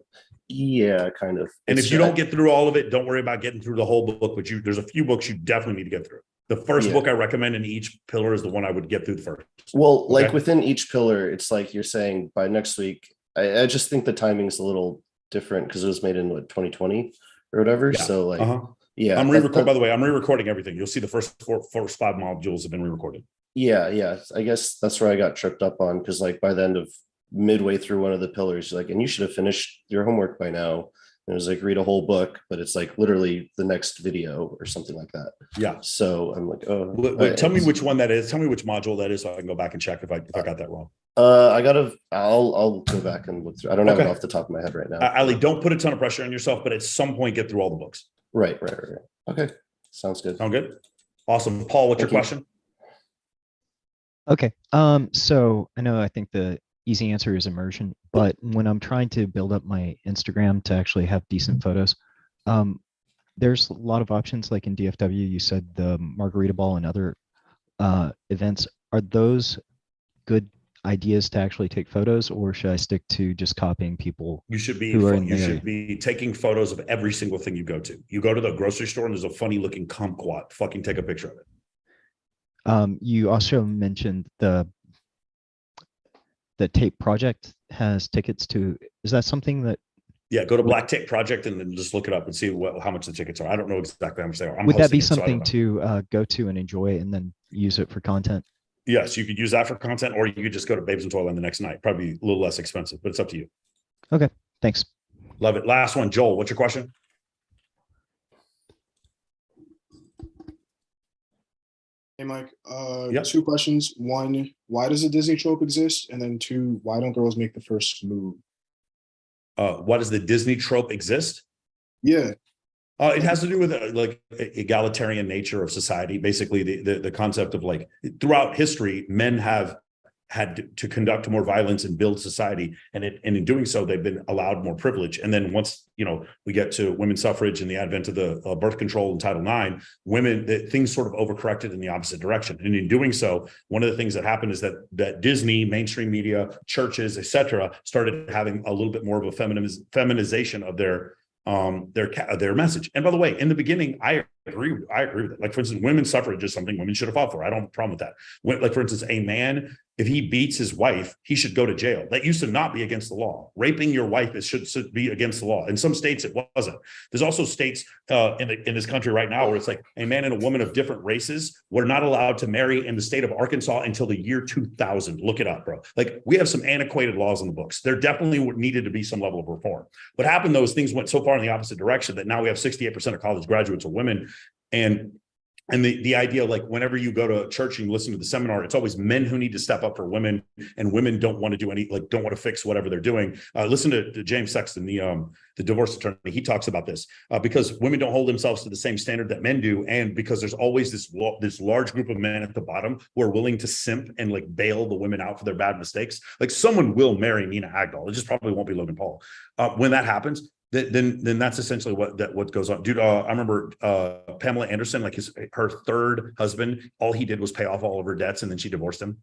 Yeah, kind of.
And if you don't get through all of it, don't worry about getting through the whole book, but there's a few books you definitely need to get through. The first book I recommend in each pillar is the one I would get through first.
Well, like within each pillar, it's like you're saying by next week. I just think the timing's a little different because it was made in 2020 or whatever. Yeah. So like, yeah.
I'm re-recording, by the way, I'm re-recording everything. You'll see the first five modules have been re-recorded.
Yeah. I guess that's where I got tripped up on because like by the end of midway through one of the pillars, like, and you should have finished your homework by now. And it was like, read a whole book, but it's like literally the next video or something like that.
Yeah.
So I'm like, oh,
wait, tell me which one that is. Tell me which module that is, so I can go back and check if I got that wrong.
I'll go back and look through. I don't have it off the top of my head right now.
Ali, don't put a ton of pressure on yourself, but at some point get through all the books.
Right. Okay. Sounds good.
Sound good? Awesome. Paul, what's your question?
Okay. So I think the easy answer is immersion, but when I'm trying to build up my Instagram to actually have decent photos, there's a lot of options. Like in DFW, you said the Margarita Ball and other events. Are those good ideas to actually take photos, or should I stick to just copying people?
You should be
you
should be taking photos of every single thing you go to. You go to the grocery store and there's a funny looking kumquat. Fucking take a picture of it.
You also mentioned the tape project has tickets to. Is that something that?
Yeah, go to Black Tape Project and then just look it up and see how much the tickets are. I don't know exactly how much they are.
Would that be something to go to and enjoy and then use it for content?
Yes, you could use that for content, or you could just go to Babes in Toyland the next night. Probably a little less expensive, but it's up to you.
Okay, thanks.
Love it. Last one, Joel, what's your question?
Hey, Mike, 2 questions. 1, why does a Disney trope exist? And then 2, why don't girls make the first move?
Why does the Disney trope exist?
Yeah.
It has to do with like egalitarian nature of society. Basically, the concept of like throughout history, men have had to conduct more violence and build society, and in doing so, they've been allowed more privilege. And then once we get to women's suffrage and the advent of the birth control in Title IX, things sort of overcorrected in the opposite direction. And in doing so, one of the things that happened is that Disney, mainstream media, churches, etc., started having a little bit more of a feminization of their message. And by the way, in the beginning, I agree with it. Like, for instance, women's suffrage is something women should have fought for. I don't have a problem with that. Like, for instance, a man, if he beats his wife, he should go to jail. That used to not be against the law. Raping your wife should be against the law. In some states, it wasn't. There's also states in this country right now where it's like a man and a woman of different races were not allowed to marry in the state of Arkansas until the year 2000. Look it up, bro. Like, we have some antiquated laws in the books. There definitely needed to be some level of reform. What happened, though, is things went so far in the opposite direction that now we have 68% of college graduates are women. And the idea, like, whenever you go to church and you listen to the seminar, it's always men who need to step up for women, and women don't want to do don't want to fix whatever they're doing. Listen to James Sexton, the divorce attorney. He talks about this because women don't hold themselves to the same standard that men do, and because there's always this large group of men at the bottom who are willing to simp and like bail the women out for their bad mistakes. Like, someone will marry Nina Agdal. It just probably won't be Logan Paul. When that happens, then that's essentially what goes on, dude. I remember Pamela Anderson, like her third husband, all he did was pay off all of her debts, and then she divorced him.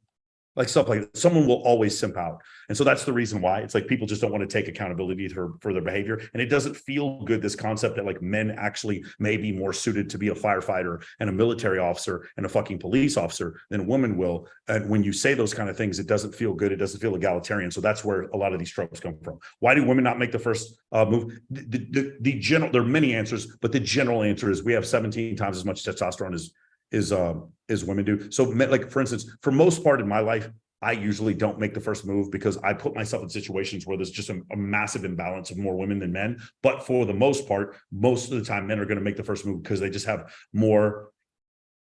Like, stuff like that. Someone will always simp out. And so that's the reason why it's like people just don't want to take accountability for their behavior. And it doesn't feel good, this concept that like men actually may be more suited to be a firefighter and a military officer and a fucking police officer than a woman will. And when you say those kind of things, it doesn't feel good. It doesn't feel egalitarian. So that's where a lot of these tropes come from. Why do women not make the first move? The general, there are many answers, but the general answer is we have 17 times as much testosterone as women do. So, like, for instance, for most part in my life, I usually don't make the first move because I put myself in situations where there's just a massive imbalance of more women than men. But for the most part, most of the time, men are going to make the first move because they just have more.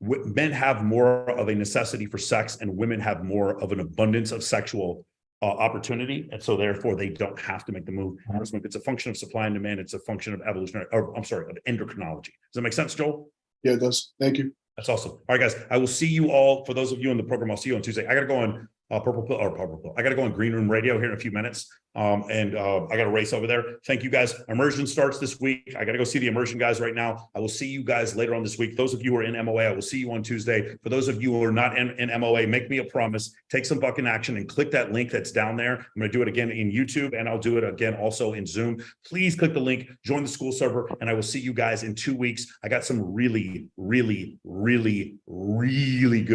Men have more of a necessity for sex, and women have more of an abundance of sexual opportunity, and so therefore they don't have to make the move. It's a function of supply and demand. It's a function of evolutionary, or I'm sorry, of endocrinology. Does that make sense, Joel?
Yeah, it does. Thank you.
That's awesome. All right, guys. I will see you all. For those of you in the program, I'll see you on Tuesday. I got to go on Purple Pill. I got to go on Green Room Radio here in a few minutes. I got to race over there. Thank you, guys. Immersion starts this week. I got to go see the immersion guys right now. I will see you guys later on this week. Those of you who are in MOA, I will see you on Tuesday. For those of you who are not in MOA, make me a promise. Take some fucking action and click that link that's down there. I'm going to do it again in YouTube, and I'll do it again also in Zoom. Please click the link, join the school server, and I will see you guys in 2 weeks. I got some really, really, really, really good